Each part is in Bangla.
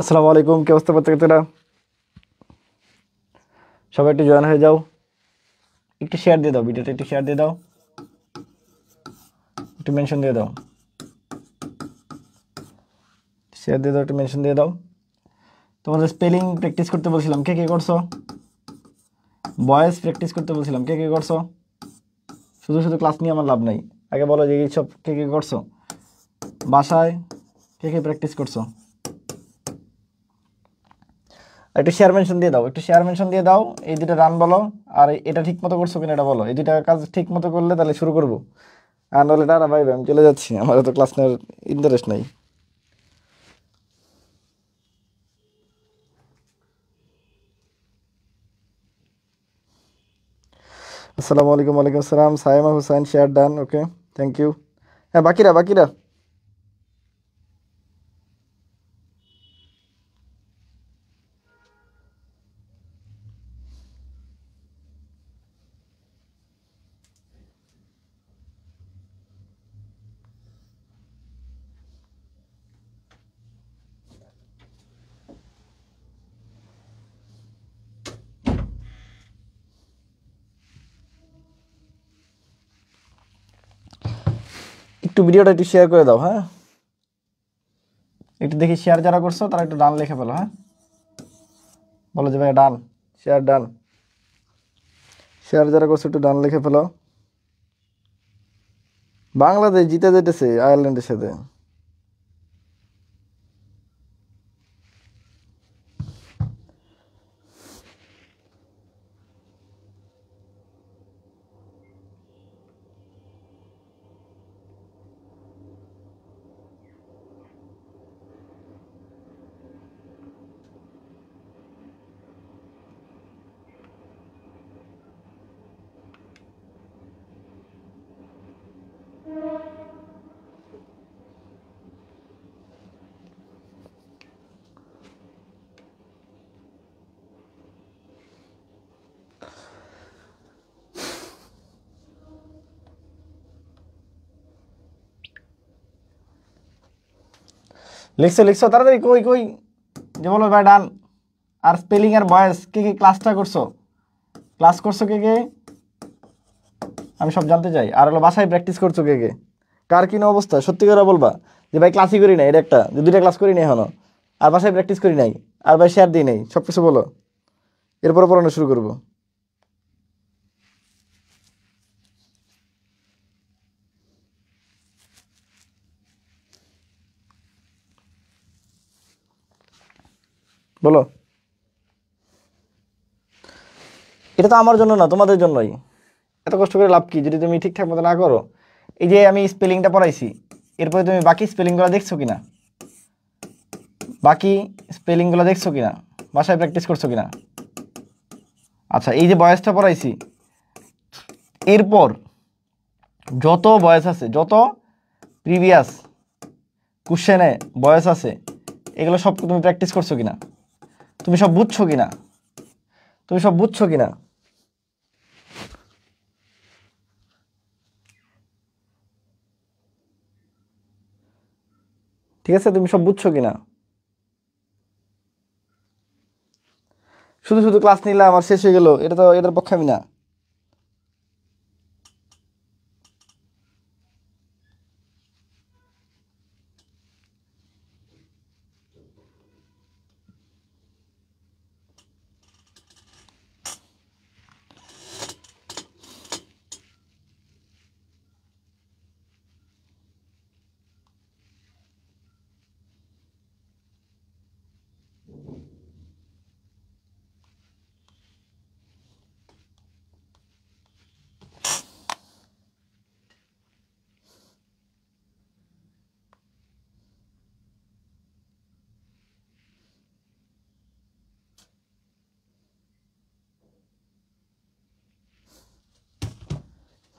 আসসালামু আলাইকুম, কি অবস্থা প্রত্যেকটা? সবাই একটু জয়েন হয়ে যাও, একটু শেয়ার দিয়ে দাও, ভিডিওটা একটু শেয়ার দিয়ে দাও, একটু মেনশন দিয়ে দাও, শেয়ার দিয়ে দাও, একটু মেনশন দিয়ে দাও। তোমাদের স্পেলিং প্র্যাকটিস করতে বলছিলাম, কে কে করছো? ভয়েস প্র্যাকটিস করতে বলছিলাম, কে কে করছো? শুধু শুধু ক্লাস নিয়ে আমার লাভ নাই, আগে বলো যে এইসব কে কে করছো বাসায়, কে কে প্র্যাকটিস করছো। একটু শেয়ার মেনশন দিয়ে দাও, একটু শেয়ার মেনশন দিয়ে দাও। এই দুটো রান বলো, আর এটা ঠিক মতো করছো কিনা এটা বলো। এই দুটা কাজ ঠিক মতো করলে তাহলে শুরু করবো, আর নাহলে টাটা ভাই, আমি চলে যাচ্ছি, আমার তো ক্লাস নেওয়ার ইন্টারেস্ট নাই। আসসালামু আলাইকুম। ওয়ালাইকুম আসসালাম। Saima Hussain, share done, okay, thank you. হ্যাঁ, বাকিরা বাকিরা একটু ভিডিওটা একটু শেয়ার করে দাও। হ্যাঁ, একটু দেখি শেয়ার যারা করছো তারা একটু ডান লিখে ফেলো। হ্যাঁ, বলো যে ভাই ডান, শেয়ার ডান। শেয়ার যারা করছো একটু ডান লিখে ফেলো। বাংলাদেশ জিতে যেতেছে আয়ারল্যান্ডের সাথে। লিখছো লিখছো তাড়াতাড়ি, কই কই, যে বলো ভাই ডান। আর স্পেলিং আর ভয়েস কে কে ক্লাসটা করছো, ক্লাস করছো কে কে, আমি সব জানতে চাই। আর হলো বাসায় প্র্যাকটিস করছো কে কে, কার কিনো অবস্থা সত্যি করে বলবা। যে ভাই ক্লাসই করি নাই, এটা একটা যে দুইটা ক্লাস করি নাই এখনো, আর বাসায় প্র্যাকটিস করি নাই, আর ভাই শেয়ার দিই নাই, সব কিছু বলো, এরপরে পড়ানো শুরু করবো। বলো। এটা তো আমার জন্য না, তোমাদের জন্যই। এত কষ্ট করে লাভ কি যদি তুমি ঠিকঠাক মতো না করো। এই যে আমি স্পেলিংটা পড়াইছি, এরপরে তুমি বাকি স্পেলিংগুলো দেখছো কিনা, বাকি স্পেলিংগুলো দেখছো কিনা, বাসায় প্র্যাকটিস করছো কিনা। আচ্ছা, এই যে বয়েসটা পড়াইছি, এরপর যত বয়েস আছে, যত প্রিভিয়াস কোশ্চেনে বয়েস আছে, এগুলো সব তুমি প্র্যাকটিস করছো কিনা, তুমি সব বুঝছো কিনা, তুমি সব বুঝছো কিনা। ঠিক আছে, তুমি সব বুঝছো কিনা। শুধু শুধু ক্লাস নিলে আমার শেষ হয়ে গেল, এটা তো এটার পক্ষে আমি না।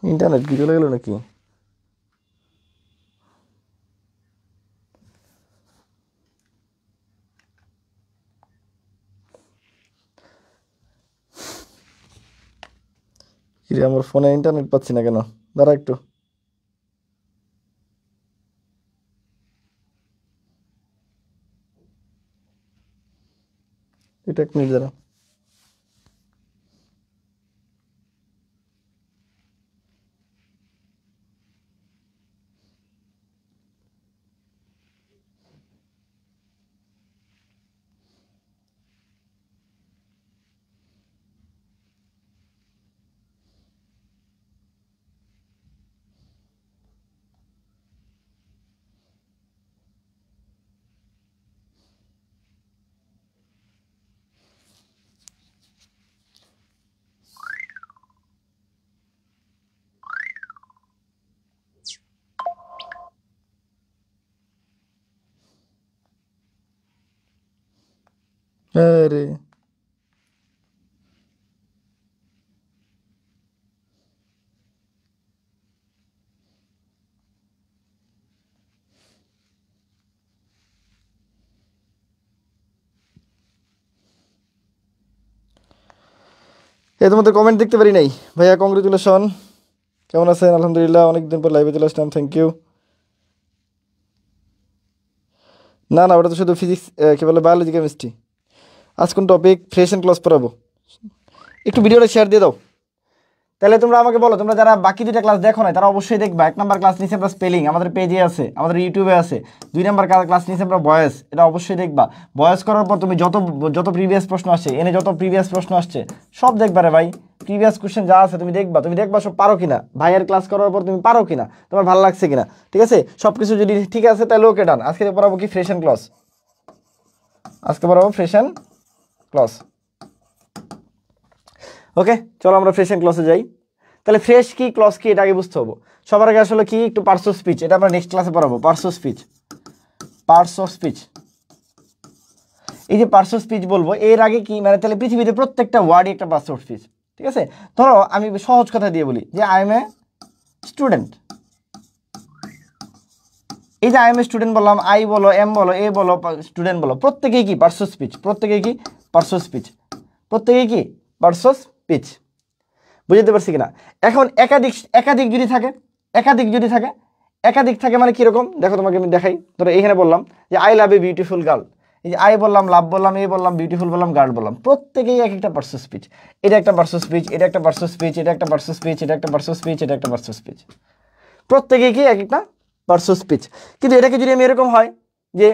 ইন্টারনেট কি চলে গেল নাকি? কিরে, আমার ফোনে ইন্টারনেট পাচ্ছি না কেন? দাঁড়া একটু। এটা 1 মিনিট দাঁড়াও। আরে তোমাদের কমেন্ট দেখতে পারি নাই ভাইয়া, কংগ্রেচুলেশন। কেমন আছেন? আলহামদুলিল্লাহ, অনেকদিন পর লাইভে চলে আসলাম, থ্যাংক ইউ। না না, ওটা তো শুধু ফিজিক্স, কি বলে, বায়োলজি কেমিস্ট্রি। আজ কোন টপিক? ফ্রেশ অ্যান্ড ক্লাস পড়াবো। একটু ভিডিওটা শেয়ার দিয়ে দাও। তাহলে তোমরা আমাকে বলো, তোমরা যারা বাকি 2টা ক্লাস দেখো না তারা অবশ্যই দেখবা। 1 নাম্বার ক্লাস নিচে আমরা স্পেলিং, আমাদের পেজে আছে, আমাদের ইউটিউবে আছে। 2 নাম্বার ক্লাস নিচে আমরা ভয়েস, এটা অবশ্যই দেখবা। ভয়েস করার পর তুমি যত যত প্রিভিয়াস প্রশ্ন আসছে, এনে যত প্রিভিয়াস প্রশ্ন আসছে সব দেখবা রে ভাই। প্রিভিয়াস কোশ্চেন যা আছে তুমি দেখবা সব পারো কিনা, ভাইয়ের ক্লাস করার পর তুমি পারো কিনা, তোমার ভালো লাগছে কিনা। ঠিক আছে, সব কিছু যদি ঠিক আছে তাহলে ওকে ডান। আজকে পড়াবো কি? Fresh and class. আজকে পড়াবো ফ্রেশ অ্যান্ড ক্লাস। ওকে, চলো আমরা ফ্রেশ অ্যান্ড ক্লাসে যাই। তাহলে ফ্রেশ কি ক্লজ কি এটা আগে বুঝতে হবে। সবার আগে আসলে কি একটু পার্টস অফ স্পিচ, এটা আমরা নেক্সট ক্লাসে পড়াবো। Parts of speech, parts of speech. এই যে পার্টস অফ স্পিচ বলবো, এর আগে কি মানে তাহলে পৃথিবীতে প্রত্যেকটা ওয়ার্ডই একটা পার্টস অফ স্পিচ। ঠিক আছে, ধরো আমি সহজ কথা দিয়ে বলি যে আই এম এ স্টুডেন্ট। এই যে আই এম এ স্টুডেন্ট বললাম, আই বলো, এম বলো, এ বলো, স্টুডেন্ট বলো, প্রত্যেকেই কি পার্টস অফ স্পিচ, প্রত্যেকেই কি পার্টস অফ স্পিচ, প্রত্যেকেই কি পার্টস অফ স্পিচ। বুঝতে পারছি কিনা? এখন একাধিক একাধিক যদি থাকে, একাধিক থাকে মানে কীরকম দেখো, তোমাকে আমি দেখাই। ধরো এখানে বললাম যে I love a beautiful girl. এই যে আই বললাম, লাভ বললাম, এ বললাম, বিউটিফুল বললাম, গার্ল বললাম, প্রত্যেকেই এক একটা পার্টস অফ স্পিচ। এটা একটা পার্টস অফ স্পিচ, এটা একটা পার্টস অফ স্পিচ, এটা একটা পার্টস অফ স্পিচ, এটা একটা পার্টস অফ স্পিচ, এটা একটা পার্টস অফ স্পিচ। প্রত্যেকেই কি এক একটা পার্টস অফ স্পিচ। কিন্তু এটাকে যদি আমি এরকম হয় যে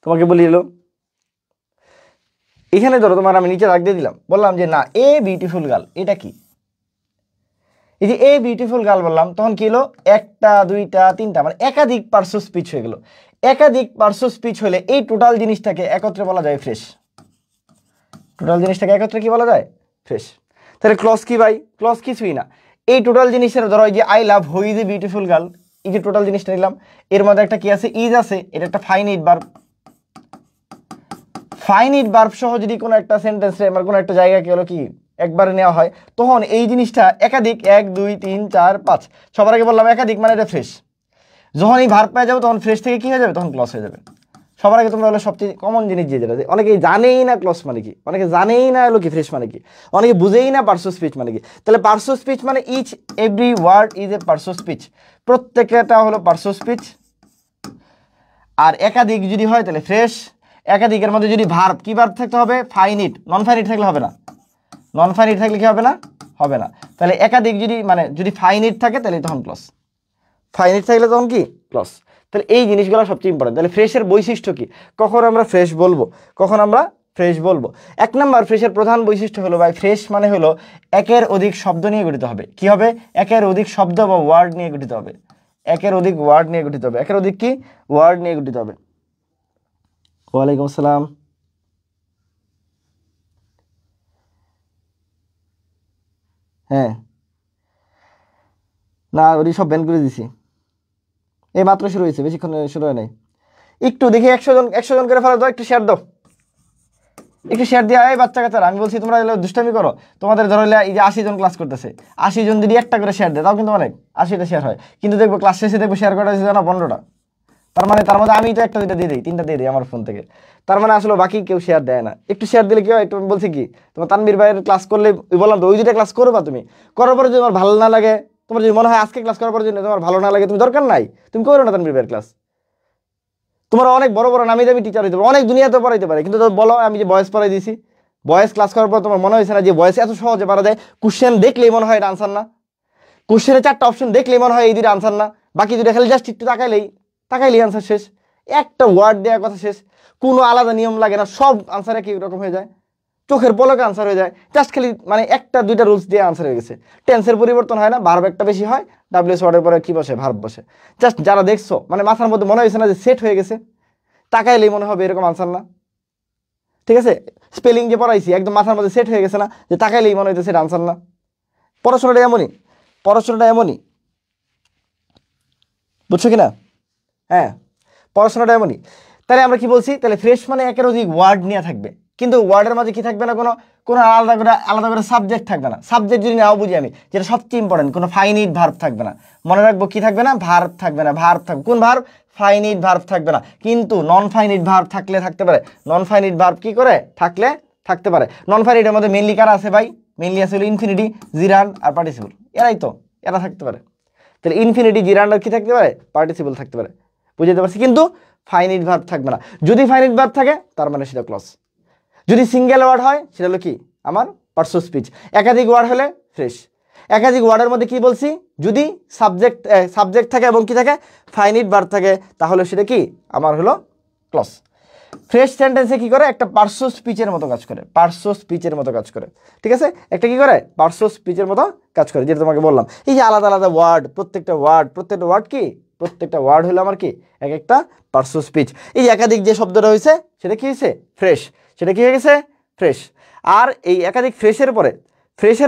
তোমাকে বলি এলো, এখানে ধরো তোমার আমি নিচে রাখ দিয়ে দিলাম, বললাম যে না এ বিউটিফুল গার্ল, এটা কি? এই যে এ বিউটিফুল গার্ল বললাম, তখন কি হলো? 1টা 2টা 3টা মানে একাধিক পার্টস অফ স্পিচ হয়ে গেল। একাধিক পার্টস অফ স্পিচ হলে এই টোটাল জিনিসটাকে একত্রে বলা যায় ফ্রেশ। টোটাল জিনিসটাকে একত্রে কি বলা যায়? ফ্রেশ। তাহলে ক্লজ কি ভাই? ক্লজ কিছুই না, এই টোটাল জিনিসের ধরো এই যে I love who is a beautiful girl, এই যে টোটাল জিনিসটা নিলাম, এর মধ্যে একটা কি আছে? ইজ আছে, এটা একটা ফাইনাইট ভার্ব। ফাইনাইট ভার্ব সহ যদি কোনো একটা সেন্টেন্সে আমার কোনো একটা জায়গা কি হলো কি একবারে নেওয়া হয়, তখন এই জিনিসটা একাধিক, 1 2 3 4 5, সবার আগে বললাম একাধিক মানে এটা ফ্রেশ। যখন এই ভার্ব পেয়ে যাবে তখন ফ্রেশ থেকে কি হয়ে যাবে? তখন ক্লজ হয়ে যাবে। সবার আগে তোমরা হলো সবচেয়ে কমন জিনিস যেটা, অনেকেই জানেই না ক্লজ মানে কি, অনেকে জানেই না হলো কি ফ্রেশ মানে কি, অনেকে বুঝেই না পার্টস অফ স্পিচ মানে কি। তাহলে পার্টস অফ স্পিচ মানে each every word is a parts of speech, প্রত্যেকটা হলো পার্টস অফ স্পিচ। আর একাধিক যদি হয় তাহলে ফ্রেশ। একাধিকের মধ্যে যদি ভার্ব, কি ভার্ব থাকতে হবে? ফাইনিট। নন ফাইনিট থাকলে হবে না, নন ফাইনিট থাকলে কি হবে না? হবে না। তাহলে একাধিক যদি মানে যদি ফাইনিট থাকে তাহলে তখন ক্লজ, ফাইনিট থাকলে তখন কি ক্লজ। তাহলে এই জিনিসগুলো সবচেয়ে ইম্পর্টেন্ট। তাহলে ফ্রেশের বৈশিষ্ট্য কি, কখন আমরা ফ্রেশ বলবো, কখন আমরা ফ্রেশ বলবো? 1 নাম্বার ফ্রেশের প্রধান বৈশিষ্ট্য হলো ভাই, ফ্রেশ মানে হলো একের অধিক শব্দ নিয়ে গঠিত হবে। কি হবে? একের অধিক শব্দ বা ওয়ার্ড নিয়ে গঠিত হবে। একের অধিক ওয়ার্ড নিয়ে গঠিত হবে, একের অধিক কি ওয়ার্ড নিয়ে গঠিত হবে। ওয়ালাইকুম আসসালাম। হ্যাঁ, না ওই সব ব্যান করে দিছি, এই মাত্র শুরু হয়েছে, বেশিক্ষণ শুরু হয় নাই। একটু দেখি 100 জন করে ফেলো দাও, একটু শেয়ার দাও, একটু শেয়ার দিয়ে। এই বাচ্চা কাচ্চারা, আমি বলছি তোমরা দুষ্টামি করো, তোমাদের ধরো এই যে 80 জন ক্লাস করতেছে, 80 জন যদি একটা করে শেয়ার দেয় তাও কিন্তু অনেক, 80টা শেয়ার হয়। কিন্তু দেখবো ক্লাস শেষে দেখবো শেয়ার করা হয়েছে না 15টা। তার মানে তার মধ্যে আমি তো 1টা 2টা দিয়ে দিই, 3টা দিয়ে দিই আমার ফোন থেকে। তার মানে আসলে বাকি কেউ শেয়ার দেয় না। একটু শেয়ার দিলে কি হয়? একটু বলছি কি, তোমার তানবীর ভাইয়ের ক্লাস করলে বললাম তো ওই 2টা ক্লাস করবা, তুমি করার পরে যদি তোমার ভালো না লাগে, তোমার যদি মনে হয় আজকে ক্লাস করার পরে যদি তোমার ভালো না লাগে, তুমি দরকার নাই, তুমি করো না তানবীর ভাইয়ের ক্লাস। তোমরা অনেক বড় বড় নামি দামি টিচার হইতে পারো, অনেক দুনিয়াতে পড়াইতে পারে, কিন্তু বলো আমি যে বয়েস পড়াই দিয়েছি, বয়েস ক্লাস করার পর তোমার মনে হয়েছে না যে বয়েস এত সহজে পারা যায়? কোশ্চেন দেখলেই মনে হয় এটা আনসার না, কোশ্চেনে 4টা অপশন দেখলেই মনে হয় এই দুটো আনসার না, বাকি দুটো খালি জাস্ট একটু তাকাইলেই আনসার শেষ, একটা ওয়ার্ড দেওয়ার কথা শেষ, কোনো আলাদা নিয়ম লাগে না, সব আনসার একই রকম হয়ে যায়, চোখের পলকে আনসার হয়ে যায়, জাস্ট খালি মানে 1টা 2টা রুলস দিয়ে আনসার হয়ে গেছে। টেন্সের পরিবর্তন হয় না, ভার্ব একটা বেশি হয়, ডাব্লিউএস ওয়ার্ডের পরে কি বসে? ভার্ব বসে। জাস্ট যারা দেখছো মানে মাথার মধ্যে মনে হয়েছে না যে সেট হয়ে গেছে, তাকাইলেই মনে হবে এরকম আনসার না, ঠিক আছে? স্পেলিং যে পড়াইছি একদম মাথার মধ্যে সেট হয়ে গেছে না, যে তাকাইলেই মনে হইতেছে এটা আনসার না। পড়াশোনাটা এমনই, বুঝছো কিনা? হ্যাঁ, পড়াশোনাটা এমনই। তাহলে আমরা কি বলছি? তাহলে ফ্রেশ মানে একের অধিক ওয়ার্ড নিয়ে থাকবে, কিন্তু ওয়ার্ডের মাঝে কি থাকবে না? কোনো আলাদা করে সাবজেক্ট থাকবে না। সাবজেক্ট যদি নাও বুঝি আমি, যেটা সবচেয়ে ইম্পর্টেন্ট, কোনো ফাইনিট ভার্ব থাকবে না। মনে রাখবো কি থাকবে না? ভার্ব থাকবে না। ভার্ব থাকবে, কোন ভার্ব? ফাইনিট ভার্ব থাকবে না। কিন্তু নন ফাইনিট ভার্ব থাকলে থাকতে পারে। নন ফাইনিট ভার্ব কি করে থাকতে পারে? নন ফাইনিটের মধ্যে মেনলি কারা আছে ভাই? মেনলি আছে হলো ইনফিনিটি, জিরান্ড আর পার্টিসিপল, এরা থাকতে পারে। তাহলে ইনফিনিটি, জিরান্ড আর কি থাকতে পারে? পার্টিসিপল থাকতে পারে, বুঝতে পারছি? কিন্তু ফাইনিট ভার্ব থাকবে না। যদি ফাইনিট ভার্ব থাকে তার মানে সেটা ক্লজ। যদি সিঙ্গেল ওয়ার্ড হয় সেটা হলো কি? আমার পার্টস অফ স্পিচ। একাধিক ওয়ার্ড হলে ফ্রেশ। একাধিক ওয়ার্ডের মধ্যে কি বলছি? যদি সাবজেক্ট থাকে এবং কি থাকে? ফাইনিট ভার্ব থাকে, তাহলে সেটা কি? আমার হলো ক্লজ। ফ্রেশ সেন্টেন্সে কি করে? একটা পার্টস অফ স্পিচের মতো কাজ করে, ঠিক আছে? একটা কি করে? পার্টস অফ স্পিচের মতো কাজ করে, যেটা তোমাকে বললাম। এই যে আলাদা আলাদা ওয়ার্ড, প্রত্যেকটা ওয়ার্ড কি? প্রত্যেকটা ওয়ার্ড হলো আমার কি? এক একটা পার্টস অফ স্পিচ। এই যে একাধিক যে শব্দটা হয়েছে সেটা কি হয়েছে? ফ্রেশ। সেটা কি হয়ে গেছে? ফ্রেশ। আর এই একাধিক ফ্রেশের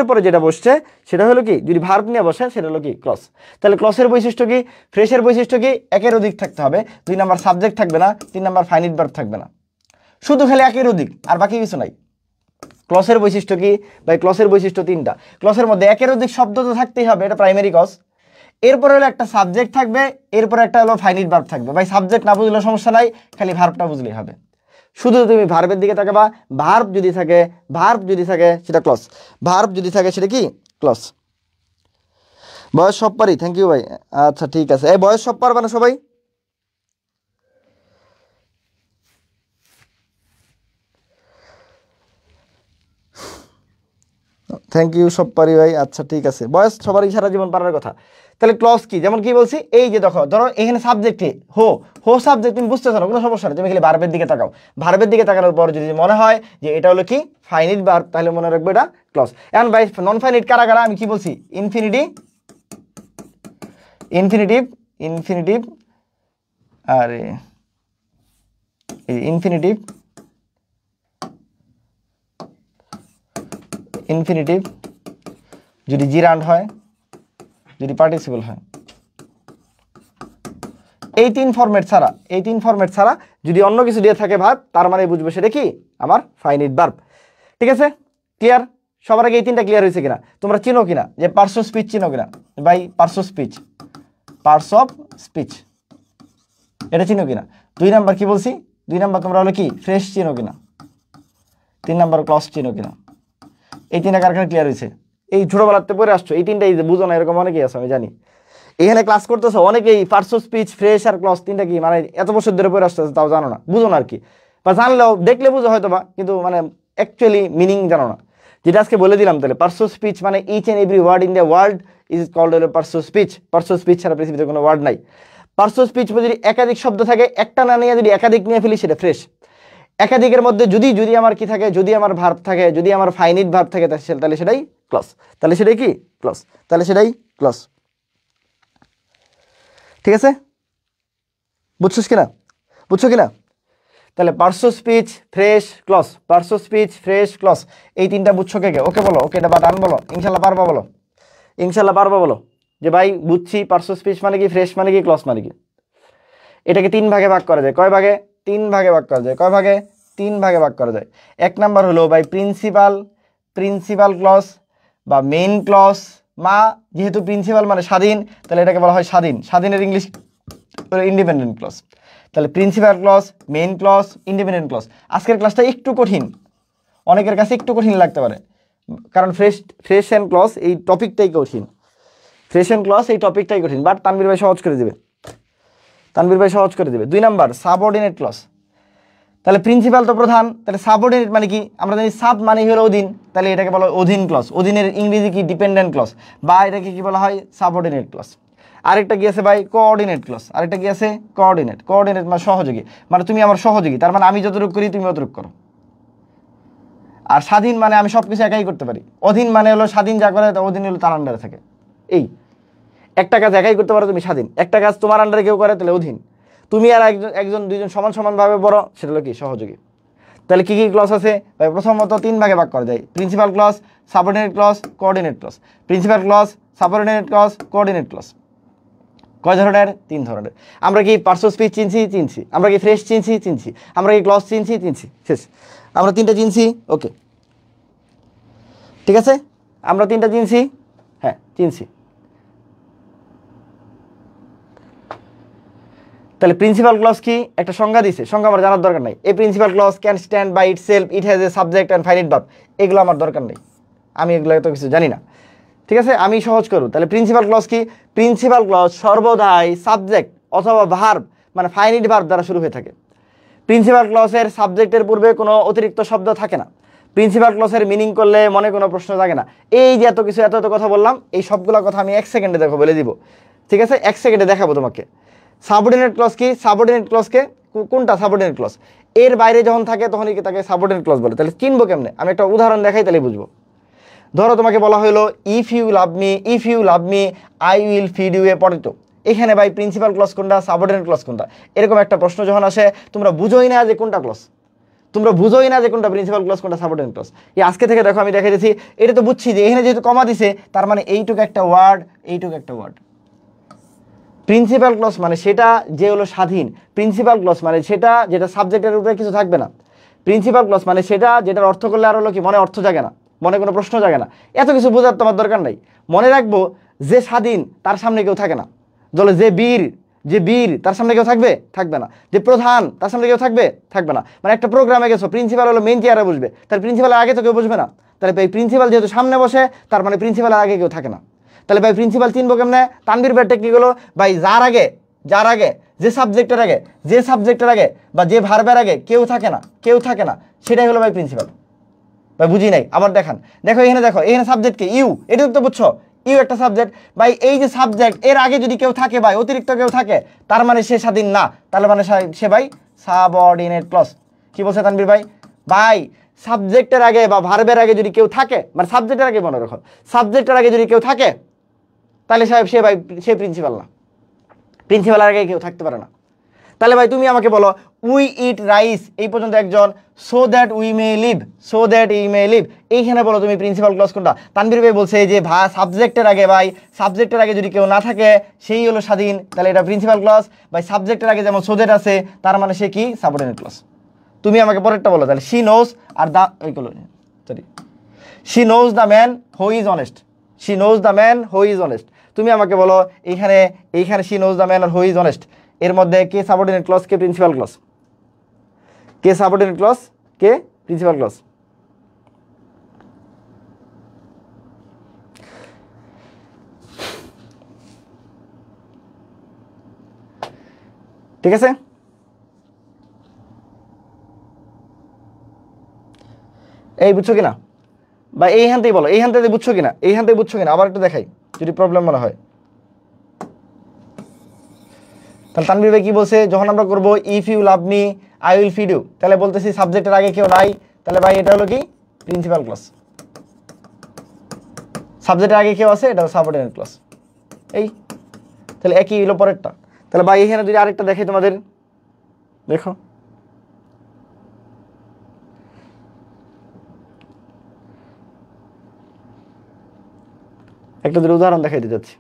পরে যেটা বসছে সেটা হলো কি? যদি ভার্ব নিয়ে বসে সেটা হলো কি? ক্লজ। তাহলে ক্লজের বৈশিষ্ট্য কি? ফ্রেশের বৈশিষ্ট্য কি? একের অধিক থাকতে হবে, 2 নাম্বার সাবজেক্ট থাকবে না, 3 নাম্বার ফাইনিট ভার্ব থাকবে না, শুধু খালি একের অধিক, আর বাকি কিছু নাই। ক্লজের বৈশিষ্ট্য কি ভাই? ক্লজের বৈশিষ্ট্য 3টা। ক্লজের মধ্যে একের অধিক শব্দ তো থাকতেই হবে, এটা প্রাইমারি কজ। এরপরে হলো একটা সাবজেক্ট থাকবে, এরপরে একটা হলো ফাইনিট ভার্ব থাকবে। ভাই সাবজেক্ট না বুঝলে সমস্যা নাই, খালি ভার্বটা বুঝলেই হবে। শুধু তুমি ভার্বের দিকে তাকাবা, ভার্ব যদি থাকে সেটা ক্লজ, ভার্ব যদি থাকে সেটা কি? ক্লজ। বয়স সব পারি, থ্যাংক ইউ ভাই। আচ্ছা ঠিক আছে, এই বয়স সব পারবে না সবাই? থ্যাংক ইউ, সব পারি ভাই। আচ্ছা ঠিক আছে, বয়স সবারই সারা জীবন পারার কথা। তাহলে ক্লজ কি? যেমন কি বলছি, এই যে ধরো এখানে সাবজেক্টে হো সাবজেক্ট, তুমি বুঝতেছো না, কোনো সমস্যা নেই, তুমি খালি ভার্বের দিকে তাকাও। ভার্বের দিকে তাকানোর পর যদি মনে হয় যে এটা হলো কি? ফাইনিট ভার্ব, তাহলে মনে রাখবো এটা ক্লজ। এখন ভাই নন ফাইনিট কারা? আমি কি বলছি? ইনফিনিটিভ আরে ইনফিনিটিভ যদি জিরান্ড হয়, যদি পার্টিসিপল হয়, এই 3 ফরম্যাট ছাড়া যদি অন্য কিছু দিয়ে থাকে ভার্ব, তার মানে বুঝবো সেটা কি? আমার ফাইনিট ভার্ব। ঠিক আছে, ক্লিয়ার? সবার আগে এই 3টা ক্লিয়ার হয়েছে কিনা? তোমরা চিনো কিনা যে পার্টস অফ স্পিচ? চিনো কিনা ভাই? পার্টস অফ স্পিচ এটা চিনো কিনা? 2 নাম্বার কি বলছি? 2 নাম্বার তোমরা হলো কি? ফ্রেশ চিনো কিনা? 3 নাম্বার ক্লজ চিনো কিনা? এই 3টা কারখানা ক্লিয়ার হয়েছে? এই ছোটবেলাতে পড়ে আসছো, এই 3টাই বুঝো না এরকম অনেকেই আছে, আমি জানি। এখানে ক্লাস করতেছো অনেকেই পার্টস অফ স্পিচ, ফ্রেশ আর ক্লজ 3টা কি মানে এত বছর ধরে পড়ে আসতেছে, তাও জানো না, বুঝো না আর কি। বা জানলেও দেখলে বুঝো হয়তো বা, কিন্তু মানে অ্যাকচুয়ালি মিনিং জানো না। যেটা আজকে বলে দিলাম, তাহলে পার্টস অফ স্পিচ মানে each and every word in the world is called parts of speech. Parts of speech ছাড়া পৃথিবীতে কোনো ওয়ার্ড নাই। পার্টস অফ স্পিচ যদি একাধিক শব্দ থাকে, একটা না নিয়ে যদি একাধিক নিয়ে ফেলি সেটা ফ্রেশ। একাধিকের মধ্যে যদি আমার কি থাকে? যদি আমার ভার্ব থাকে, যদি আমার ফাইনিট ভার্ব থাকে, তাহলে সেটাই ক্লজ। তাহলে সেটাই কি? ক্লজ। তাহলে সেটাই ক্লজ। ঠিক আছে, বুঝছো কিনা? তাহলে parts of speech, phrase, clause, parts of speech, phrase, clause, এই 3টা বুঝছো কে? ওকে বলো, ওকে এটা বাটান বলো, ইনশাল্লাহ পারবা বলো, যে ভাই বুঝছি পার্টস অফ স্পিচ মানে কি, ফ্রেশ মানে কি, ক্লজ মানে কি। এটাকে 3 ভাগে ভাগ করা যায়। কয় ভাগে? 3 ভাগে ভাগ করা যায়। কয় ভাগে? 3 ভাগে ভাগ করা যায়। 1 নাম্বার হলো ভাই প্রিন্সিপাল ক্লজ বা মেইন ক্লজ। যেহেতু প্রিন্সিপাল মানে স্বাধীন, তাহলে এটাকে বলা হয় স্বাধীনের ইংলিশ ইন্ডিপেন্ডেন্ট ক্লজ। তাহলে principal clause, main clause, independent clause. আজকের ক্লাসটা একটু কঠিন, অনেকের কাছে একটু কঠিন লাগতে পারে, কারণ ফ্রেশ অ্যান্ড ক্লজ এই টপিকটাই কঠিন। বাট তানভীর ভাই সহজ করে দেবে। তানভীর ভাই সহজ করে দিবে। 2 নাম্বার সাবঅর্ডিনেট ক্লজ। তাহলে প্রিন্সিপাল তো প্রধান, তাহলে সাবঅর্ডিনেট মানে কি? আমরা জানি সাব মানে হলো অধীন, তাহলে এটাকে বলা হয় অধীন ক্লজ। অধীনের ইংরেজি কি? ডিপেন্ডেন্ট ক্লজ, বা এটাকে কি বলা হয়? Subordinate clause. আরেকটা কি আছে ভাই? Coordinate clause. আরেকটা কি আছে? কোঅর্ডিনেট। কোঅর্ডিনেট মানে সহযোগী, মানে তুমি আমার সহযোগী, তার মানে আমি যতটুকু করি তুমি অতটুকু করো। আর স্বাধীন মানে আমি সব কিছু একাই করতে পারি। অধীন মানে হলো স্বাধীন যা করে, অধীন হলো তার আন্ডারে থাকে। এই একটা কাজ একাই করতে পারো তুমি স্বাধীন, একটা কাজ তোমার আন্ডারে কেউ করে তাহলে অধীন। তুমি আর একজন দুইজন সমান সমানভাবে বড়, সেটা হলো কি? সহযোগী। তাহলে কী কী ক্লজ আছে? প্রথমত 3 ভাগে ভাগ করা যায়, principal clause, subordinate clause, coordinate clause. Principal clause, subordinate clause, coordinate clause কয় ধরনের? 3 ধরনের। আমরা কি পার্শ্ব স্পিচ চিনছি, আমরা কি ফ্রেশ চিনছি, আমরা কি ক্লজ চিনছি, শেষ। আমরা 3টা চিনছি, ওকে ঠিক আছে, আমরা 3টা চিনছি, হ্যাঁ চিনছি। তাহলে প্রিন্সিপাল ক্লজ কি? একটা সংজ্ঞা দিছে, সংজ্ঞা আমার জানার দরকার নাই। এই principal clause can stand by itself, it has a subject and finite verb. এগুলো আমার দরকার নেই, আমি এগুলো এত কিছু জানি না, ঠিক আছে। আমি সহজ করব। তাহলে প্রিন্সিপাল ক্লজ কি? প্রিন্সিপাল ক্লজ সর্বদাই সাবজেক্ট অথবা ভার্ব মানে ফাইনাইট ভার্ব দ্বারা শুরু হয়ে থাকে। প্রিন্সিপাল ক্লজের সাবজেক্টের পূর্বে কোনো অতিরিক্ত শব্দ থাকে না। প্রিন্সিপাল ক্লজের মিনিং করলে মনে কোনো প্রশ্ন থাকে না। এই যে এত কিছু এত কথা বললাম, এই সবগুলো কথা আমি 1 সেকেন্ডে দেখো বলে দিব, ঠিক আছে, 1 সেকেন্ডে দেখাবো তোমাকে। সাবঅর্ডিনেট ক্লজ কি? সাবঅর্ডিনেট ক্লজকে কোনটা? সাবঅর্ডিনেট ক্লজ এর বাইরে যখন থাকে তখনই কি তাকে সাবঅর্ডিনেট ক্লজ বলে। তাহলে চিনবো কেমনে? আমি একটা উদাহরণ দেখাই, তাহলে বুঝবো। ধরো তোমাকে বলা হলো if you love me I will feed you a potato. এখানে ভাই প্রিন্সিপাল ক্লজ কোনটা, সাবঅর্ডিনেট ক্লজ কোনটা? এরকম একটা প্রশ্ন যখন আসে, তোমরা বুঝোই না যে কোনটা ক্লজ, তোমরা বুঝোই না যে কোনটা প্রিন্সিপাল ক্লজ কোনটা সাবঅর্ডিনেট ক্লজ। এই আজকে থেকে দেখো আমি দেখাই দিয়েছি, এটা তো বুঝছি যে এখানে যেহেতু কমা দিছে তার মানে এইটুকু একটা ওয়ার্ড, এইটুকু একটা ওয়ার্ড। প্রিন্সিপাল ক্লজ মানে সেটা যে হলো স্বাধীন। প্রিন্সিপাল ক্লজ মানে সেটা যেটা সাবজেক্টের উপরে কিছু থাকবে না। প্রিন্সিপাল ক্লজ মানে সেটা যেটার অর্থ করলে আর হলো কি মনে অর্থ জাগে না, মনে কোনো প্রশ্ন জাগে না। এত কিছু বোঝার তোমার দরকার নাই। মনে রাখবো যে স্বাধীন তার সামনে কেউ থাকে না। বলে যে বীর তার সামনে কেউ থাকবে না। যে প্রধান তার সামনে কেউ থাকবে না। মানে একটা প্রোগ্রামে গেছো, প্রিন্সিপাল হলো মেইন চেয়ারে বসবে, তাহলে প্রিন্সিপালের আগে তো কেউ বসবে না। তাহলে প্রিন্সিপাল যেহেতু সামনে বসে, তার মানে প্রিন্সিপালের আগে কেউ থাকে না। তাহলে ভাই প্রিন্সিপাল চিনবো কেমনে? তানভীর ভাই টেকনিক হলো ভাই যার আগে যে সাবজেক্টের আগে বা যে ভার্বের আগে কেউ থাকে না, সেটাই হলো ভাই প্রিন্সিপাল। ভাই বুঝি নাই, আবার দেখো এখানে সাবজেক্ট কে? ইউ। এটা তো বুঝছো, ইউ একটা সাবজেক্ট। ভাই এই যে সাবজেক্ট এর আগে যদি কেউ থাকে ভাই, অতিরিক্ত কেউ থাকে, তার মানে সে স্বাধীন না, তাহলে মানে সে ভাই সাবঅর্ডিনেট ক্লজ। কি বলছে তানভীর ভাই? ভাই সাবজেক্টের আগে বা ভার্বের আগে যদি কেউ থাকে, মানে সাবজেক্টের আগে মনে রাখো, সাবজেক্টের আগে যদি কেউ থাকে তাহলে সাহেব সে প্রিন্সিপাল না। প্রিন্সিপালের আগে কেউ থাকতে পারে না। তাহলে ভাই তুমি আমাকে বলো উই ইট রাইস এই পর্যন্ত একজন, so that we may live, এইখানে বলো তুমি প্রিন্সিপাল ক্লজ কোনটা? তানভীর ভাই বলছে যে সাবজেক্টের আগে যদি কেউ না থাকে সেই হলো স্বাধীন, তাহলে এটা প্রিন্সিপাল ক্লজ। ভাই সাবজেক্টের আগে যেমন সো দ্যাট আছে, তার মানে সে কি? Subordinate clause. তুমি আমাকে পরেরটা বলো তাহলে। She knows the man who is honest. তুমি আমাকে বলো এইখানে শি নোজ দ্য ম্যান আর হু ইজ অনেস্ট, এর মধ্যে কে সাবঅর্ডিনেট ক্লজ, কে প্রিন্সিপাল ক্লজ? কে সাবঅর্ডিনেট ক্লজ, কে প্রিন্সিপাল ক্লজ? ঠিক আছে, এই বুঝছো কিনা? বা এইখান থেকে বলো, এইখান থেকে বুঝছো কিনা? আবার একটু দেখাই যদি প্রবলেম মনে হয়। তাহলে তানভীর ভাই কি বলছে? যখন আমরা করবো if you love me I will feed you, তাহলে বলতেছি সাবজেক্টের আগে কেউ নাই, তাহলে ভাই এটা হলো কি? Principal clause. সাবজেক্টের আগে কেউ আছে, এটা সাবঅর্ডিনেট ক্লজ। এই তাহলে একই হলো পরেরটা। তাহলে ভাই এখানে যদি আরেকটা দেখে তোমাদের, দেখো একটা দুটো উদাহরণ দেখাইতে যাচ্ছি।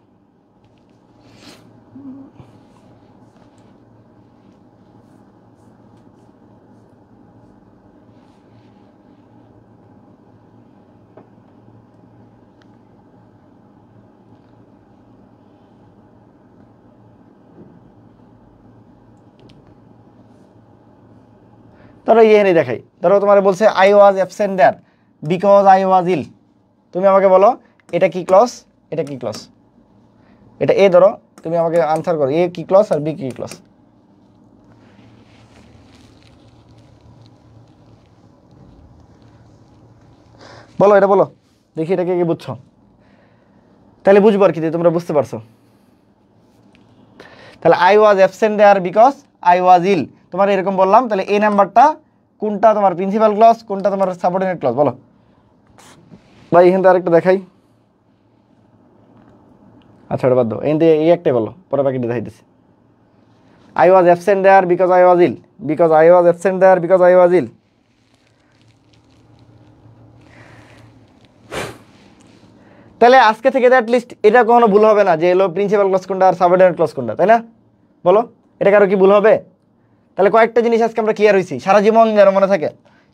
ধরো এখানে দেখাই, ধরো তোমার বলছে I was absent there because I was ill. তুমি আমাকে বলো এটা কি ক্লজ, এটা কি ক্লজ? এটা এ ধরো, তুমি আমাকে আনসার করো এ কি ক্লজ আর বি কি ক্লজ? বলো এটা বলো দেখি, এটাকে কি বুঝছো? তাহলে বুঝবো আর কি যে তোমরা বুঝতে পারছো। তাহলে I was absent there because I was ill, তোমার এরকম বললাম। তাহলে এই নাম্বারটা কোনটা তোমার প্রিন্সিপাল ক্লজ, কোনটা তোমার সাবঅর্ডিনেট ক্লজ? বলো ভাই, এখান থেকে আরেকটা দেখাই। আচ্ছা ওটা বাদ দাও, এখান থেকে এই একটাই বলো, পরে বাকিটা দেখাই দিচ্ছি। I was absent there because I was ill. Because I was absent there because I was ill. তাহলে আজকে থেকে অ্যাট লিস্ট এটা কখনো ভুল হবে না যে এলো প্রিন্সিপাল ক্লজ কোনটা আর সাবঅর্ডিনেট ক্লজ কোনটা, তাই না? বলো এটা কারো কি ভুল হবে? তাহলে কয়েকটা জিনিস আজকে আমরা ক্লিয়ার হয়েছি, সারা জীবন যেন মনে থাকে,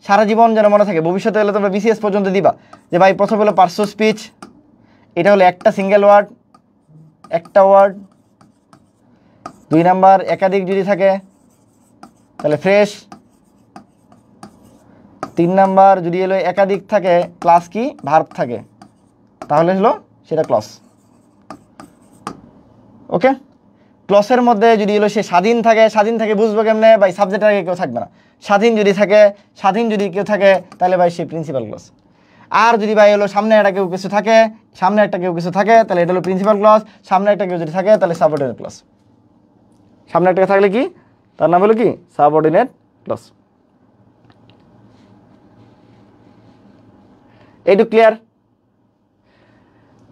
সারা জীবন যেন মনে থাকে। ভবিষ্যতে হলে তোমরা বিসিএস পর্যন্ত দিবা যে ভাই প্রথম হলো পার্শ্ব স্পিচ, এটা হলো একটা সিঙ্গেল ওয়ার্ড, একটা ওয়ার্ড। 2 নাম্বার একাধিক যদি থাকে তাহলে ফ্রেশ। 3 নাম্বার যদি হলো একাধিক থাকে প্লাস কি ভার্ব থাকে তাহলে হলো সেটা ক্লজ। ওকে, ক্লসের মধ্যে যদি হলো সে স্বাধীন থাকে, স্বাধীন থাকে বুঝবো কেমনে ভাই? সাবজেক্টের আগে কেউ থাকবে না। স্বাধীন যদি থাকে, স্বাধীন যদি কেউ থাকে তাহলে ভাই সে প্রিন্সিপাল ক্লজ। আর যদি ভাই হলো সামনে একটা কেউ কিছু থাকে, সামনে একটা কেউ কিছু থাকে তাহলে এটা হলো প্রিন্সিপাল ক্লজ। সামনে একটা কেউ যদি থাকে তাহলে সাবঅর্ডিনেট ক্লজ। সামনে একটা থাকলে কি তার নাম হলো কি সাবঅর্ডিনেট ক্লজ। এইটুকু ক্লিয়ার?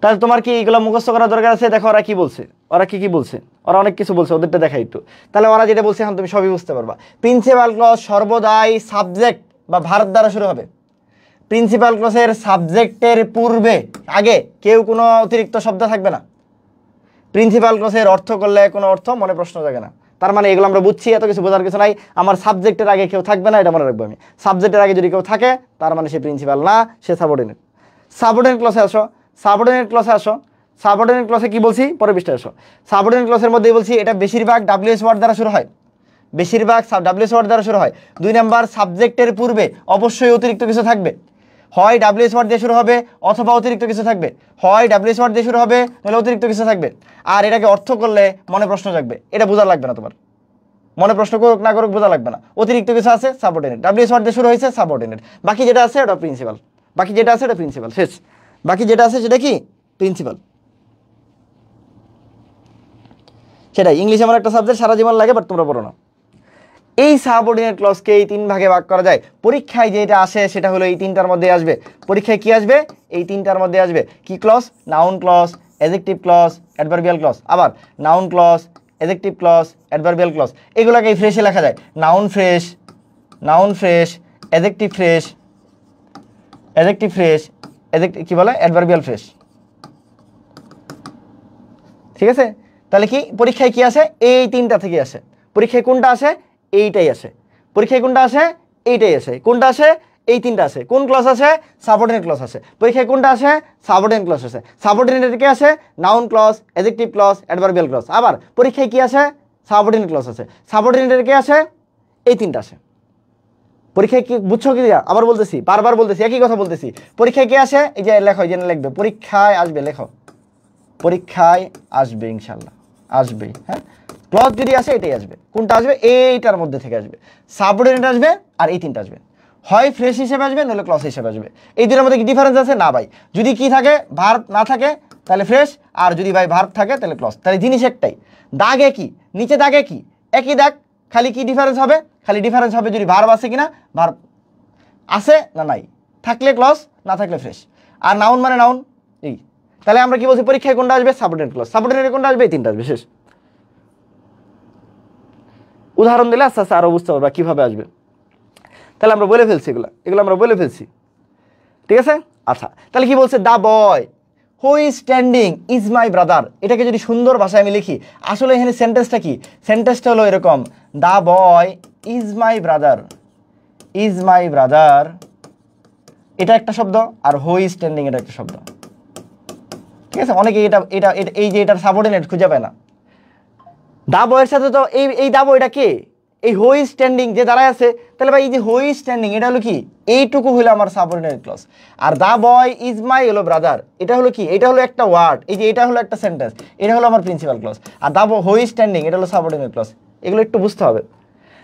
তাহলে তোমার কি এগুলো মুখস্থ করার দরকার আছে? দেখো ওরা কি বলছে, ওরা কি বলছে, ওরা অনেক কিছু বলছে, ওদেরটা দেখাই একটু। তাহলে ওরা যেটা বলছে এখন তুমি সবই বুঝতে পারবা। প্রিন্সিপাল ক্লজ সর্বদাই সাবজেক্ট বা ভার্ব দ্বারা শুরু হবে। প্রিন্সিপাল ক্লজের সাবজেক্টের পূর্বে আগে কেউ কোনো অতিরিক্ত শব্দ থাকবে না। প্রিন্সিপাল ক্লজের অর্থ করলে কোনো অর্থ মনে প্রশ্ন জাগে না। তার মানে এগুলো আমরা বুঝছি, এত কিছু বোঝার কিছু নাই। আমার সাবজেক্টের আগে কেউ থাকবে না, এটা মনে রাখবো আমি। সাবজেক্টের আগে যদি কেউ থাকে তার মানে সে প্রিন্সিপাল না, সে সাবঅর্ডিনেট। সাবঅর্ডিনেট ক্লজে আসো, সাবঅর্ডিনেট ক্লজে আসো। সাবঅর্ডিনেট ক্লজে কি বলছি পরে পৃষ্ঠায় আসো। সাবঅর্ডিনেট ক্লজের মধ্যেই বলছি এটা বেশিরভাগ ডাব্লিউএস ওয়ার্ড দ্বারা শুরু হয়, বেশিরভাগ ডাব্লিউএস ওয়ার্ড দ্বারা শুরু হয়। 2 নাম্বার সাবজেক্টের পূর্বে অবশ্যই অতিরিক্ত কিছু থাকবে, হয় ডাব্লিউএস ওয়ার্ড দিয়ে শুরু হবে অথবা অতিরিক্ত কিছু থাকবে, হয় ডাব্লিউএস ওয়ার্ড দিয়ে শুরু হবে নাহলে অতিরিক্ত কিছু থাকবে। আর এটাকে অর্থ করলে মনে প্রশ্ন জাগবে, এটা বোঝা লাগবে না তোমার। মনে প্রশ্ন করুক না করুক বোঝা লাগবে না। অতিরিক্ত কিছু আছে সাবঅর্ডিনেট, ডাব্লিউএস ওয়ার্ড দিয়ে শুরু হয়েছে সাবঅর্ডিনেট, বাকি যেটা আছে ওটা প্রিন্সিপাল। বাকি যেটা আছে এটা প্রিন্সিপাল, শেষ। বাকি যেটা আছে সেটা কি প্রিন্সিপাল। সেটাই ইংলিশ এমন একটা সাবজেক্ট সারা জীবন লাগে, বাট তোমরা পড়ো না। এই সাবঅর্ডিনেট ক্লজকে এই 3 ভাগে ভাগ করা যায়। পরীক্ষায় যেটা আসে সেটা হলো এই 3টার মধ্যে আসবে। পরীক্ষায় কি আসবে? এই 3টার মধ্যে আসবে। কি clause? Noun clause, adjective clause, adverbial clause. আবার noun clause, adjective clause, adverbial clause, এগুলোকে ফ্রেশে লেখা যায়। Noun phrase, noun phrase, adjective phrase, adjective phrase, adjective কি বলে অ্যাডভার্বিয়াল ফ্রেশ। ঠিক আছে? তাহলে কি পরীক্ষায় কি আসে? এই 3টা থেকে আসে। পরীক্ষায় কোনটা আসে? এইটাই আসে। পরীক্ষায় কোনটা আসে? এইটাই আসে। কোনটা আসে? এই 3টা আসে। কোন ক্লজ আসে? সাবঅর্ডিনেট ক্লজ আসে। পরীক্ষায় কোনটা আসে? সাবঅর্ডিনেট ক্লজ আসে। সাবঅর্ডিনেট কি আসে? Noun clause, adjective clause, adverbial clause. আবার পরীক্ষায় কি আসে? সাবঅর্ডিনেট ক্লজ আসে। সাবঅর্ডিনেটের কি আসে? এই 3টা আসে। পরীক্ষায় কি বুঝছো কি? আবার বলতেছি, বারবার বলতেছি, একই কথা বলতেছি। পরীক্ষায় কি আসে? এই যে লেখো, এই যে লিখবে, পরীক্ষায় আসবে, লেখো পরীক্ষায় আসবে, ইনশাল্লাহ আসবেই। হ্যাঁ, ক্লজ যদি আসে এটাই আসবে। কোনটা আসবে? এইটার মধ্যে থেকে আসবে। সাবঅর্ডিনেট আসবে আর এই 3টা আসবে। হয় ফ্রেশ হিসেবে আসবে নইলে ক্লজ হিসেবে আসবে। এই 2টার মধ্যে কি ডিফারেন্স আছে? না ভাই। যদি কি থাকে ভার্ব না থাকে তাহলে ফ্রেশ, আর যদি ভাই ভার্ব থাকে তাহলে ক্লজ। তাহলে জিনিস একটাই। দাগে কি, নিচে দাগে কি, একই দাগ, খালি কি ডিফারেন্স হবে? খালি ডিফারেন্স হবে যদি ভার্ব আছে কিনা, ভার্ব আছে না নাই, থাকলে ক্লজ, না থাকলে ফ্রেশ। আর নাউন মানে নাউন। এই তাহলে আমরা কি বলছি? পরীক্ষায় কোনটা আসবে? Subordinate clause. সাবঅর্ডিনেট কোনটা আসবে? এই 3টা আসবে, শেষ। উদাহরণ দিলে আস্তে আস্তে আরো বুঝতে পারবা কিভাবে আসবে। তাহলে আমরা বলে ফেলছি এগুলো আমরা বলে ফেলছি। ঠিক আছে? আচ্ছা, তাহলে কি বলছে? The boy who is standing is my brother. এটাকে যদি সুন্দর ভাষায় আমি লিখি, আসলে এখানে সেন্টেন্সটা কি? সেন্টেন্সটা হলো এরকম, the boy is my brother, is my brother এটা একটা শব্দ, আর হু ইজ স্ট্যান্ডিং এটা একটা শব্দ। ঠিক আছে? অনেকে এটা এটা এই যে এটার সাবঅর্ডিনেট খুঁজে পায় না। দা বয়ের সাথে তো এই দা বয়টা কে? এই হু ইজ স্ট্যান্ডিং যে দাঁড়ায় আছে, তাহলে ভাই এই যে হু ইজ স্ট্যান্ডিং এটা হলো কি? এইটুকু হলো আমার সাবঅর্ডিনেট ক্লজ। আর দা বয় ইজ মাই হলো ব্রাদার, এটা হলো কি? এটা হলো একটা ওয়ার্ড, এই যে এটা হলো একটা সেন্টেন্স, এটা হলো আমার প্রিন্সিপাল ক্লজ। আর দা হু ইজ স্ট্যান্ডিং এটা হলো সাবঅর্ডিনেট ক্লজ। এগুলো একটু বুঝতে হবে।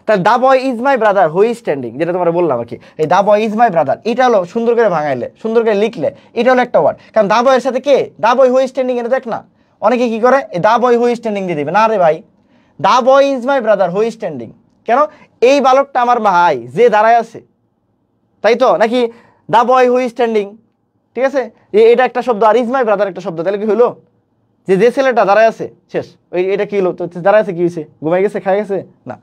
তাহলে the boy is my brother who is standing, যেটা তোমরা বললাম আর কি, এই দা বয় ইজ মাই ব্রাদার এটা হলো সুন্দর করে ভাঙাইলে, সুন্দর করে লিখলে এটা হলো একটা ওয়ার্ড। কারণ দা বয়ের সাথে কে, দা বয় হু ইজ স্ট্যান্ডিং এটা দেখ না, অনেকে কি করে এই দা বয় হু ইজ স্ট্যান্ডিং দিয়ে দিবে, না রে ভাই, the boy is my brother who is standing. কেন, এই বালকটা আমার ভাই যে দাঁড়ায় আছে, তাই তো নাকি দা বয় হু ইজ স্ট্যান্ডিং, ঠিক আছে, এটা একটা শব্দ আর ইজ মাই ব্রাদার একটা শব্দ, তাহলে কি হলো যে যে ছেলেটা দাঁড়ায় আছে শেষ, ওই এটা কি হলো, তো দাঁড়ায় আছে কি হয়েছে, ঘুমাই গেছে, খাই গেছে না,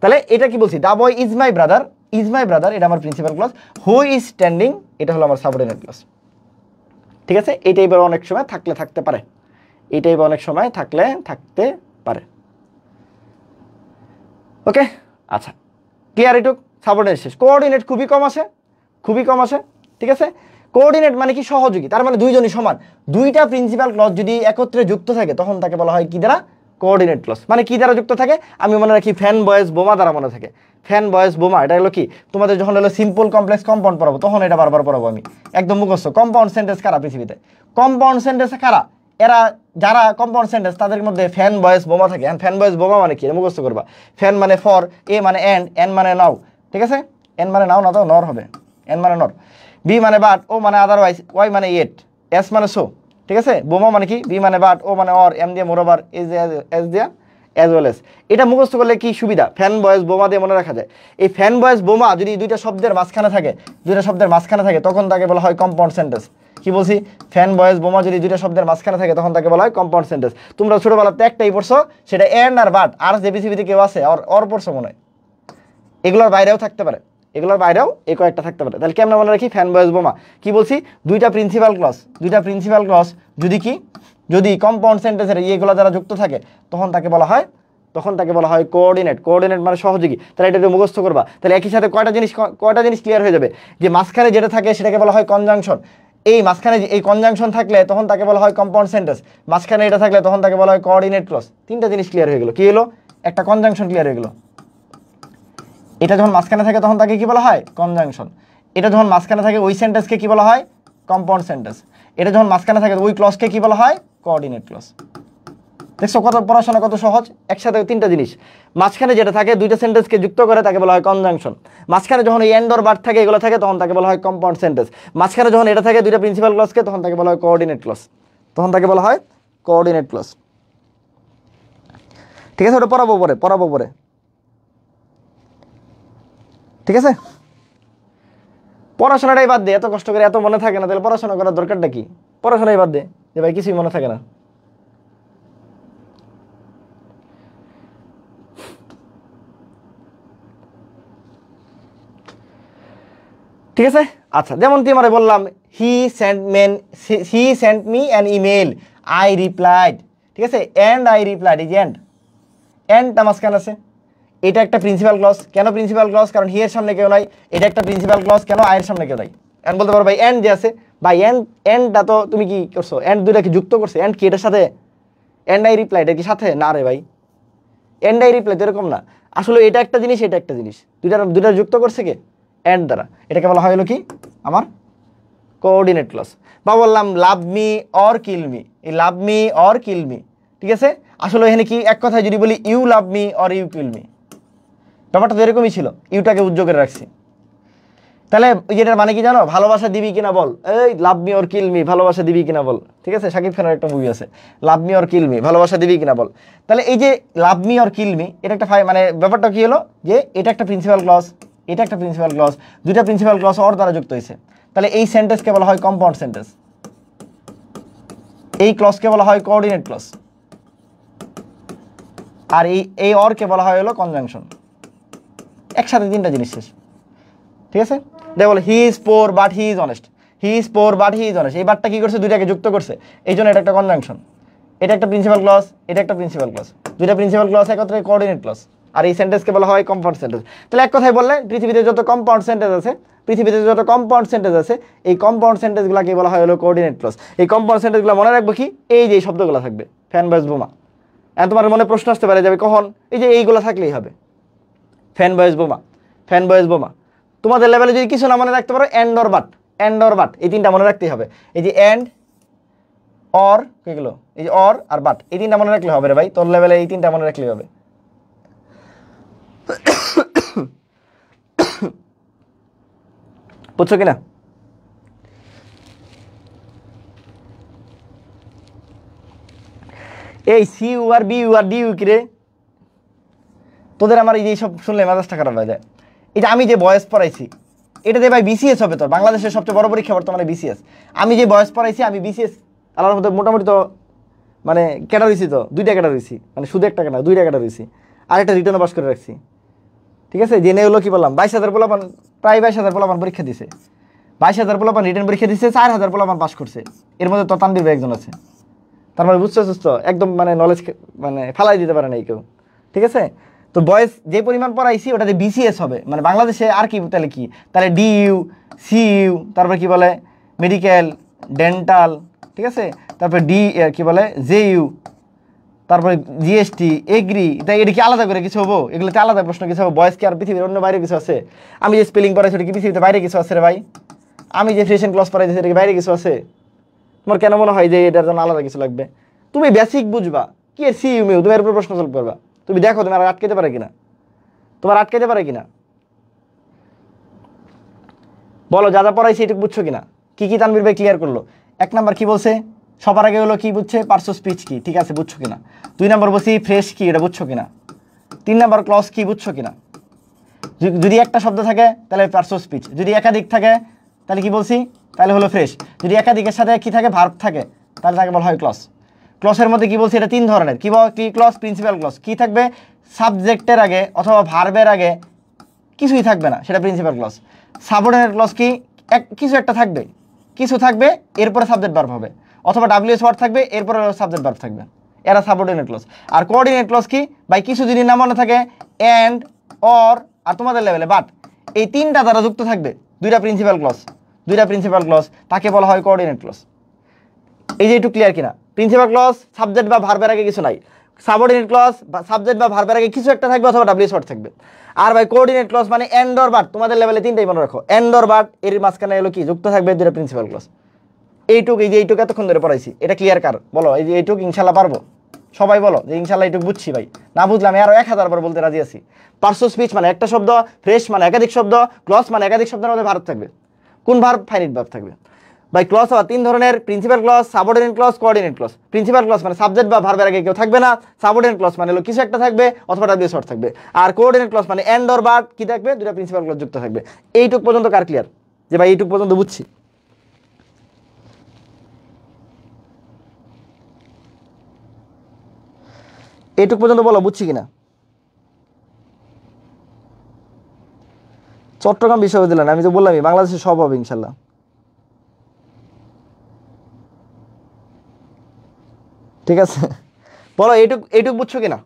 তাহলে এটা কি বলছি, the boy is my brother, is my brother এটা আমার principal clause, who is standing এটা হলো আমার সাবঅর্ডিনেট ক্লজ। ঠিক আছে, এই টাইপের অনেক সময় থাকলে থাকতে পারে, এই টাইপের অনেক সময় থাকলে থাকতে পারে। ওকে, আচ্ছা ক্লিয়ার, এটুক সাবঅর্ডিনেট শেষ। কোঅর্ডিনেট খুবই কম আসে, খুবই কম আসে, ঠিক আছে। কোঅর্ডিনেট মানে কি, সহযোগী, তার মানে দুইজনই সমান, দুইটা প্রিন্সিপাল ক্লজ যদি একত্রে যুক্ত থাকে তখন তাকে বলা হয় কি দ্বারা, কোঅর্ডিনেট ক্লজ। মানে কি দ্বারা যুক্ত থাকে, আমি মনে রাখি ফ্যান বয়েজ বোমা দ্বারা মনে থাকে, ফ্যান বয়েজ বোমা এটা হলো কি, তোমাদের যখন হলো সিম্পল কমপ্লেক্স কম্পাউন্ড পড়াবো তখন এটা বারবার পড়াবো আমি, একদম মুখস্থ। কম্পাউন্ড সেন্টেন্স কারা পৃথিবীতে, কম্পাউন্ড সেন্টেন্স কারা, এরা যারা কম্পাউন্ড সেন্টেন্স তাদের মধ্যে ফ্যান বয়েজ বোমা থাকে। ফ্যান বয়েজ বোমা মানে কি, মুখস্থ করবা, ফ্যান মানে ফর, এ মানে এন্ড, এন মানে নাও, ঠিক আছে, এন মানে নাও না তো নর হবে, এন মানে নর, বি মানে বাট, ও মানে আদারওয়াইজ, ওয়াই মানে ইয়েট, এস মানে সো, ঠিক আছে। বোমা মানে কি, বি মানে বাট, ও মানে অর, এম দিয়ে মোরোভার, এস দিয়া অ্যাজ ওয়েল এস। এটা মুখস্থ করলে কি সুবিধা, ফ্যান বয়েজ বোমা দিয়ে মনে রাখা যায়। এই ফ্যান বয়েজ বোমা যদি দুইটা শব্দের মাঝখানে থাকে, দুইটা শব্দের মাঝখানে থাকে তখন তাকে বলা হয় কম্পাউন্ড সেন্টেন্স। কি বলছি, ফ্যান বয়েজ বোমা যদি দুইটা শব্দের মাঝখানে থাকে তখন তাকে বলা হয় কম্পাউন্ড সেন্টেন্স। তোমরা ছোটবেলাতে একটাই পড়ছো, সেটা এন্ড আর বাট, আর যে পৃথিবীতে কেউ আছে অর পড়ছো মনে হয়, এগুলোর বাইরেও থাকতে পারে, এগুলোর বাইরেও এই কয়েকটা থাকতে পারে। তাহলে কেমন মনে রাখি, ফ্যান বয়েজ বোমা কি বলছি, দুইটা প্রিন্সিপাল ক্লজ, দুইটা প্রিন্সিপাল ক্লজ যদি কি, যদি কম্পাউন্ড সেন্টেন্সের এগুলো দ্বারা যুক্ত থাকে তখন তাকে বলা হয়, তখন তাকে বলা হয় কোঅর্ডিনেট। কোঅর্ডিনেট মানে সহযোগী। তাহলে এটা একটু মুখস্থ করবা, তাহলে একই সাথে কয়টা জিনিস ক্লিয়ার হয়ে যাবে, যে মাঝখানে যেটা থাকে সেটাকে বলা হয় কনজাংশন, এই মাঝখানে এই কনজাংশন থাকলে তখন তাকে বলা হয় কম্পাউন্ড সেন্টেন্স, মাঝখানে এটা থাকলে তখন তাকে বলা হয় কোঅর্ডিনেট ক্লজ। তিনটা জিনিস ক্লিয়ার হয়ে গেল, কি হলো, একটা কনজাংশন ক্লিয়ার হয়ে গেল, এটা যখন মাঝখানে থাকে তখন তাকে কি বলা হয়, কনজাংশন। এটা যখন মাঝখানে থাকে ওই সেন্টেন্সকে কি বলা হয়, কম্পাউন্ড সেন্টেন্স। এটা যখন মাঝখানে থাকে ওই ক্লজকে কি বলা হয়, কোঅর্ডিনেট ক্লজ। দেখছো কত পড়াশোনা কত সহজ, একসাথে তিনটা জিনিস, মাঝখানে যেটা থাকে দুইটা সেন্টেন্সকে যুক্ত করে তাকে বলা হয় কনজাংশন, মাঝখানে যখন এই এন্ড অর বাট থাকে এগুলো থাকে তখন তাকে বলা হয় কম্পাউন্ড সেন্টেন্স, মাঝখানে যখন এটা থাকে দুইটা প্রিন্সিপাল ক্লজকে তখন তাকে বলা হয় কোঅর্ডিনেট ক্লজ, তখন তাকে বলা হয় কোঅর্ডিনেট ক্লজ। ঠিক আছে, ওটা পড়াবো পরে, ঠিক আছে। পড়াশোনাটাই বাদ দে, এত কষ্ট করে এত মনে থাকে না, তাহলে পড়াশোনা করার দরকারটা কি, পড়াশোনাই বাদ দে, যে ভাই কিছুই মনে থাকে না। ঠিক আছে, আচ্ছা যেমন তোমারে বললাম he sent me an email, I replied, ঠিক আছে, এন্ড আই রিপ্লাইড, এই যে এন্ডটা মাঝখানে আছে, এটা একটা প্রিন্সিপাল ক্লজ। কেন প্রিন্সিপাল ক্লজ, কারণ হি এর সামনে কেউ নাই, এটা একটা প্রিন্সিপাল ক্লজ, কেন আয়ের সামনে কেউ নাই। এন্ড বলতে পারো ভাই এন্ড যে আছে, ভাই এন্ডটা তো তুমি কি করছো, এন্ড দুইটা কি যুক্ত করছে, এন্ড কি এটার সাথে, এন্ড আই রিপ্লাইড এর কি সাথে না রে ভাই, এন্ড আই রিপ্লাইড এরকম না, আসলে এটা একটা জিনিস এটা একটা জিনিস, দুইটা যুক্ত করছে কে, এন্ড দ্বারা, এটাকে বলা হয় হলো কি আমার কোঅর্ডিনেট ক্লজ। বা বললাম love me or kill me, এই love me or kill me, ঠিক আছে, আসলে এখানে কি এক কথায় যদি বলি you love me or you kill me, ব্যাপারটা তো এরকমই ছিল, ইউটাকে উজ্জ্বল করে রাখছি। তাহলে যেটার মানে কি জানো, ভালোবাসা দিবি কিনা বল, এই love me or kill me, ভালোবাসা দিবি কিনা বল, ঠিক আছে, শাকিব খানের একটা মুভি আছে লাভ মি অর কিল মি, ভালোবাসা দিবি কিনা বল। তাহলে এই যে লাভ মি অর কিল মি, এটা একটা মানে ব্যাপারটা কি হলো, যে এটা একটা প্রিন্সিপাল ক্লজ, এটা একটা প্রিন্সিপাল ক্লজ, দুইটা প্রিন্সিপাল ক্লজ অর দ্বারা যুক্ত হয়েছে, তাহলে এই সেন্টেন্সকে বলা হয় কম্পাউন্ড সেন্টেন্স, এই ক্লজকে বলা হয় কোঅর্ডিনেট ক্লজ, আর এই অরকে বলা হয় হলো কনজাংশন। একসাথে তিনটা জিনিস শেষ, ঠিক আছে। দেখো he is poor but he is honest, he is poor but he is honest, এই বাটটা কি করছে, দুইটাকে যুক্ত করছে, এই জন্য এটা একটা কনজাংশন, এটা একটা প্রিন্সিপাল ক্লজ, এটা একটা প্রিন্সিপাল ক্লজ, দুইটা প্রিন্সিপাল ক্লজ একত্রে কোঅর্ডিনেট ক্লজ, আর এই সেন্টেন্সকে বলা হয় কম্পাউন্ড সেন্টেন্স। তাহলে এক কথায় বললে পৃথিবীতে যত কম্পাউন্ড সেন্টেন্স আছে, এই কম্পাউন্ড সেন্টেন্সগুলোকে বলা হয় হলো কোঅর্ডিনেট ক্লজ। এই কম্পাউন্ড সেন্টেন্সগুলো মনে রাখবো কি, এই যে শব্দগুলো থাকবে ফ্যান বয়েজ বোমা। এখন তোমার মনে প্রশ্ন আসতে পারে যাবে কখন, এই যে এইগুলো থাকলেই হবে, ফ্যান বয়েজ বোমা, ফ্যান বয়েজ বোমা। তোমাদের লেভেলে যদি কিছু না মনে রাখতে পারো, এন্ড অর বাট এই তিনটা মনে রাখতেই হবে, এই যে এন্ড অর এগুলো, এই যে অর আর বাট, এই তিনটা মনে রাখলে হবে রে ভাই, তোর লেভেলে এই তিনটা মনে রাখলেই হবে। বুঝছো কিনা? এই C U R B U R D U কি রে? তোদের আমার এই যে সব শুনলে মেজাজটা খারাপ হয়ে যায়। এই যে আমি যে বয়স পড়াইছি এটাতে ভাই বিসিএস হবে, তোর বাংলাদেশের সবচেয়ে বড় পরীক্ষা বর্তমানে বিসিএস। আমি যে বয়স পড়াইছি আমি বিসিএস আল্লাহর মধ্যে মোটামুটি তো মানে ক্যাডার হয়েছি, তো 2টা ক্যাডার হয়েছি, মানে শুধু একটা ক্যাডার 2টা ক্যাডার হয়েছি, আর একটা রিটার্নও পাস করে রাখছি। ঠিক আছে, জেনে হলো কি বললাম 22,000 পোলাপান, প্রায় 22,000 পোলাপান পরীক্ষা দিছে, 22,000 পোলাপান রিটার্ন পরীক্ষা দিচ্ছে, 4,000 পোলাপান পাস করছে, এর মধ্যে তো তানবীর ভাই একজন আছে। তার মানে বুঝতে সুস্থ একদম মানে নলেজ মানে ফালাই দিতে পারে না কেউ। ঠিক আছে, তো বয়স যে পরিমাণ পড়াইছি ওটাতে বিসিএস হবে, মানে বাংলাদেশে আর কি তাহলে কি, তাহলে ডিইউ, সিইউ, তারপর কি বলে মেডিকেল, ডেন্টাল, ঠিক আছে, তারপর কি বলে জেইউ, তারপরে জিএসটি, এগ্রি, তাই এটা কি আলাদা করে কিছু হবো? এগুলোতে আলাদা প্রশ্ন কিছু হবে? বয়স কি আর পৃথিবীর অন্য বাইরে কিছু আছে? আমি যে স্পেলিং পড়াইছি ওটা কি পৃথিবীতে বাইরে কিছু আছে রে ভাই? আমি যে ফ্রেশন ক্লাস পড়াইছি এটা কি বাইরে কিছু আছে? তোমার কেন মনে হয় যে এটার জন্য আলাদা কিছু লাগবে? তুমি বেসিক বুঝবা, কি এর সিইউ মিউ, তুমি এর উপর প্রশ্ন সলভ করবা। তুমি দেখো তুমি আর আটকাতে পারে কিনা, তোমার আটকাতে পারে কিনা, বলো যা যা পড়াইছি এটুকু বুঝছো কিনা? কি কি তানবীর ভাই ক্লিয়ার করলো? 1 নাম্বার কি বলছে সবার আগে হলো কি বুঝছে পার্শ্ব স্পিচ কি, ঠিক আছে বুঝছো কিনা? 2 নাম্বার বলছি ফ্রেশ কি, এটা বুঝছো কিনা? 3 নাম্বার ক্লজ কি, বুঝছো কিনা? যদি একটা শব্দ থাকে তাহলে পার্শ্ব স্পিচ, যদি একাধিক থাকে তাহলে কি বলছি, তাহলে হলো ফ্রেশ, যদি একাধিকের সাথে কি থাকে ভার্ব থাকে তাহলে তাকে বলা হয় ক্লজ। ক্লজের মধ্যে কি বলছি এটা 3 ধরনের, কি ক্লজ, প্রিন্সিপাল ক্লজ, কি থাকবে সাবজেক্টের আগে অথবা ভার্বের আগে কিছুই থাকবে না, সেটা প্রিন্সিপাল ক্লজ। সাবঅর্ডিনেট ক্লজ কি, কিছু একটা থাকবে, কিছু থাকবে এরপরে সাবজেক্ট ভার্ব হবে, অথবা ডাব্লিউএস ওয়ার্ড থাকবে এরপরে সাবজেক্ট ভার্ব থাকবে, এরা সাবঅর্ডিনেট ক্লজ। আর কোঅর্ডিনেট ক্লজ কি ভাই, কিছু যদি না মনে থাকে এন্ড, অর, আর তোমাদের লেভেলে বাট, এই 3টা দ্বারা যুক্ত থাকবে 2টা প্রিন্সিপাল ক্লজ, তাকে বলা হয় কোঅর্ডিনেট ক্লজ। এই যে একটু ক্লিয়ার কিনা? প্রিন্সিপাল ক্লজ সাবজেক্ট বা ভার্বের আগে কিছু নাই, সাবঅর্ডিনেট ক্লজ সাবজেক্ট বা ভার্বের আগে কিছু একটা থাকবে অথবা ডাব্লিউএস ওয়ার্ড থাকবে। আর ভাই কোঅর্ডিনেট ক্লজ মানে এন্ড অর বাট, তোমাদের লেভেলে 3টাই মনে রাখো, এন্ড অর বাট, এর মাঝখানে এলো কি যুক্ত থাকবে 2টা প্রিন্সিপাল ক্লজ। এই যে এইটুক এতক্ষণ ধরে পড়াইছি এটা ক্লিয়ার কার বলো? এই যে এইটুক ইনশাল্লাহ পারবো, সবাই বলো যে ইনশাল্লাহ এইটুক বুঝছি ভাই, না বুঝলাম আরো 1000 বার বলতে রাজি আছি। পার্শ্ব স্পিচ মানে একটা শব্দ, ফ্রেশ মানে একাধিক শব্দ, ক্লজ মানে একাধিক শব্দের মধ্যে ভার্ব থাকবে। কোন ভার্ব? ফাইনাইট ভার্ব থাকবে। ভাই ক্লজ আবার 3 ধরনের, principal clause, subordinate clause, coordinate clause. Principal clause মানে সাবজেক্ট বা ভার্বের আগে কেউ থাকবে না, সাবঅর্ডিনেট ক্লজ মানে হলো কিছু একটা থাকবে অথবা ডাব্লিউএস ওয়ার্ড থাকবে, আর কোঅর্ডিনেট ক্লজ মানে এন্ড অর বাট কি থাকবে 2টা প্রিন্সিপাল ক্লজ যুক্ত থাকবে। এইটুক পর্যন্ত কার ক্লিয়ার? যে ভাই এইটুক পর্যন্ত বুঝছি, এইটুক পর্যন্ত বলো বুঝছি কিনা? চট্টগ্রাম বিশ্ববিদ্যালয় আমি তো বললামই বাংলাদেশে সব হবে ইনশাল্লাহ। ঠিক আছে, বলো এইটুক বুঝছো কিনা?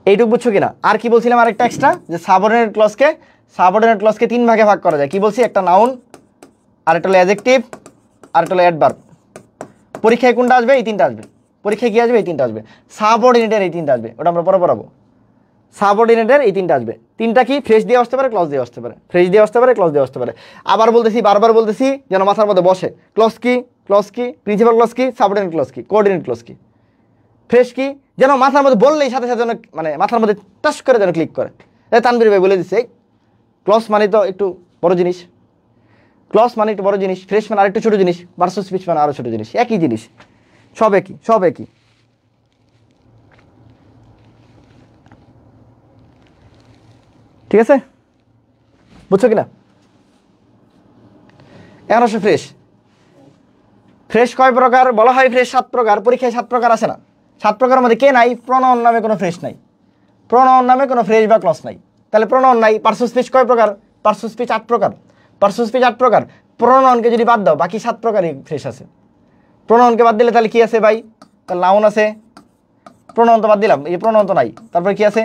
এইটুক বুঝছো কিনা? আর কি বলছিলাম আরেকটা এক্সট্রা, যে সাবঅর্ডিনেট ক্লজকে 3 ভাগে ভাগ করা যায়। কি বলছি? একটা নাউন, আর একটা হলো অ্যাডজেক্টিভ, আর একটা হলো অ্যাডভার্ব। পরীক্ষায় কোনটা আসবে? এই 3টা আসবে। পরীক্ষায় কি আসবে? এই 3টা আসবে। সাবঅর্ডিনেটের এই 3টা আসবে, ওটা আমরা পরে পড়াবো। সাবঅর্ডিনেটের এই 3টা আসবে। 3টা কি? ফ্রেশ দিয়ে আসতে পারে, ক্লজ দিয়ে আসতে পারে, ফ্রেশ দিয়ে আসতে পারে, ক্লজ দিয়ে আসতে পারে। আবার বলতেছি, বারবার বলতেছি যেন মাথার মধ্যে বসে। ক্লজ কি, প্রিন্সিপাল ক্লজ কি, সাবঅর্ডিনেট ক্লজ কি, কোঅর্ডিনেট ক্লজ কি, ফ্রেশ কি, যেন মাথার মধ্যে বললেই সাথে সাথে যেন মানে মাথার মধ্যে টাচ করে যেন ক্লিক করে। তানভীর ভাই বলে দিচ্ছে ক্লজ মানে তো একটু বড় জিনিস, ফ্রেশ মানে আরেকটু ছোট জিনিস, পার্শ্ব স্পিচ মানে আরো ছোট জিনিস, একই জিনিস, সব একই। ঠিক আছে, বুঝছো কিনা? এখন আসো ফ্রেশ কয় প্রকার বলা হয়? ফ্রেশ 7 প্রকার। পরীক্ষায় 7 প্রকার আসে না। 7 প্রকারের মধ্যে কে নাই? প্রোনাউন নামে কোনো ফ্রেশ নাই, প্রোনাউন নামে কোনো ফ্রেশ বা ক্লজ নাই, তাহলে প্রোনাউন নাই। পার্শ্ব স্পিচ কয় প্রকার? পার্শ্ব স্পিচ 8 প্রকার। প্রোনাউনকে যদি বাদ দাও বাকি 7 প্রকারই ফ্রেশ আছে। প্রোনাউনকে বাদ দিলে তাহলে কি আছে ভাই? তাহলে নাউন আছে, প্রোনাউন তো বাদ দিলাম, এই প্রোনাউন তো নাই, তারপরে কি আছে?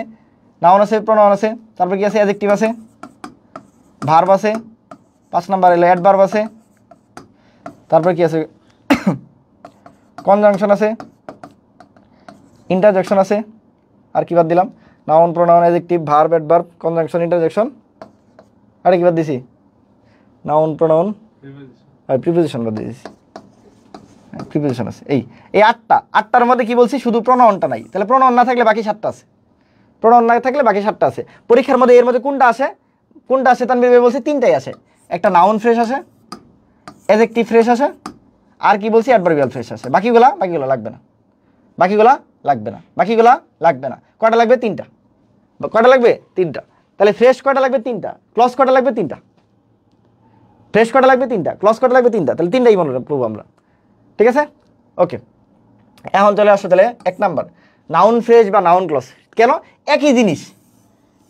নাউন আছে, প্রোনাউন আছে, তারপর কি আছে? অ্যাডজেক্টিভ আছে, ভার্ব আছে, 5 নাম্বার এলো অ্যাডভার্ব আছে, তারপর কি আছে? কনজাংশন আছে, ইন্টারজেকশন আছে, আর কি বাদ দিলাম? Noun, pronoun, adjective, verb, adverb, conjunction, interjection, আরে কি বাদ দিছি? নাউন, প্রোনাউন, প্রিপোজিশন বাদ দিয়েছি, প্রিপোজিশন আছে। এই 8টার মধ্যে কি বলছি? শুধু প্রোনাউনটা নাই, তাহলে প্রোনাউন না থাকলে বাকি 7টা আছে, পরীক্ষার মধ্যে এর মধ্যে কোনটা আসে? কোনটা আসে তানভীর ভাই বলছে তিনটাই আসে, একটা নাউন ফ্রেশ আসে, অ্যাডজেক্টিভ ফ্রেশ আসে, আর কি বলছি অ্যাডভার্বিয়াল ফ্রেশ আসে। বাকিগুলা লাগবে না, বাকিগুলা লাগবে না। কয়টা লাগবে? তিনটা। কয়টা লাগবে? তিনটা। তাহলে ফ্রেশ কয়টা লাগবে? তিনটা। ক্লজ কয়টা লাগবে? তিনটা। ফ্রেশ কয়টা লাগবে? তিনটা। ক্লজ কয়টা লাগবে? তিনটা। তাহলে তিনটাই মনে রাখবো আমরা, ঠিক আছে? ওকে, এখন চলে আসো তাহলে 1 নাম্বার, নাউন ফ্রেশ বা নাউন ক্লজ। কেন? একই জিনিস,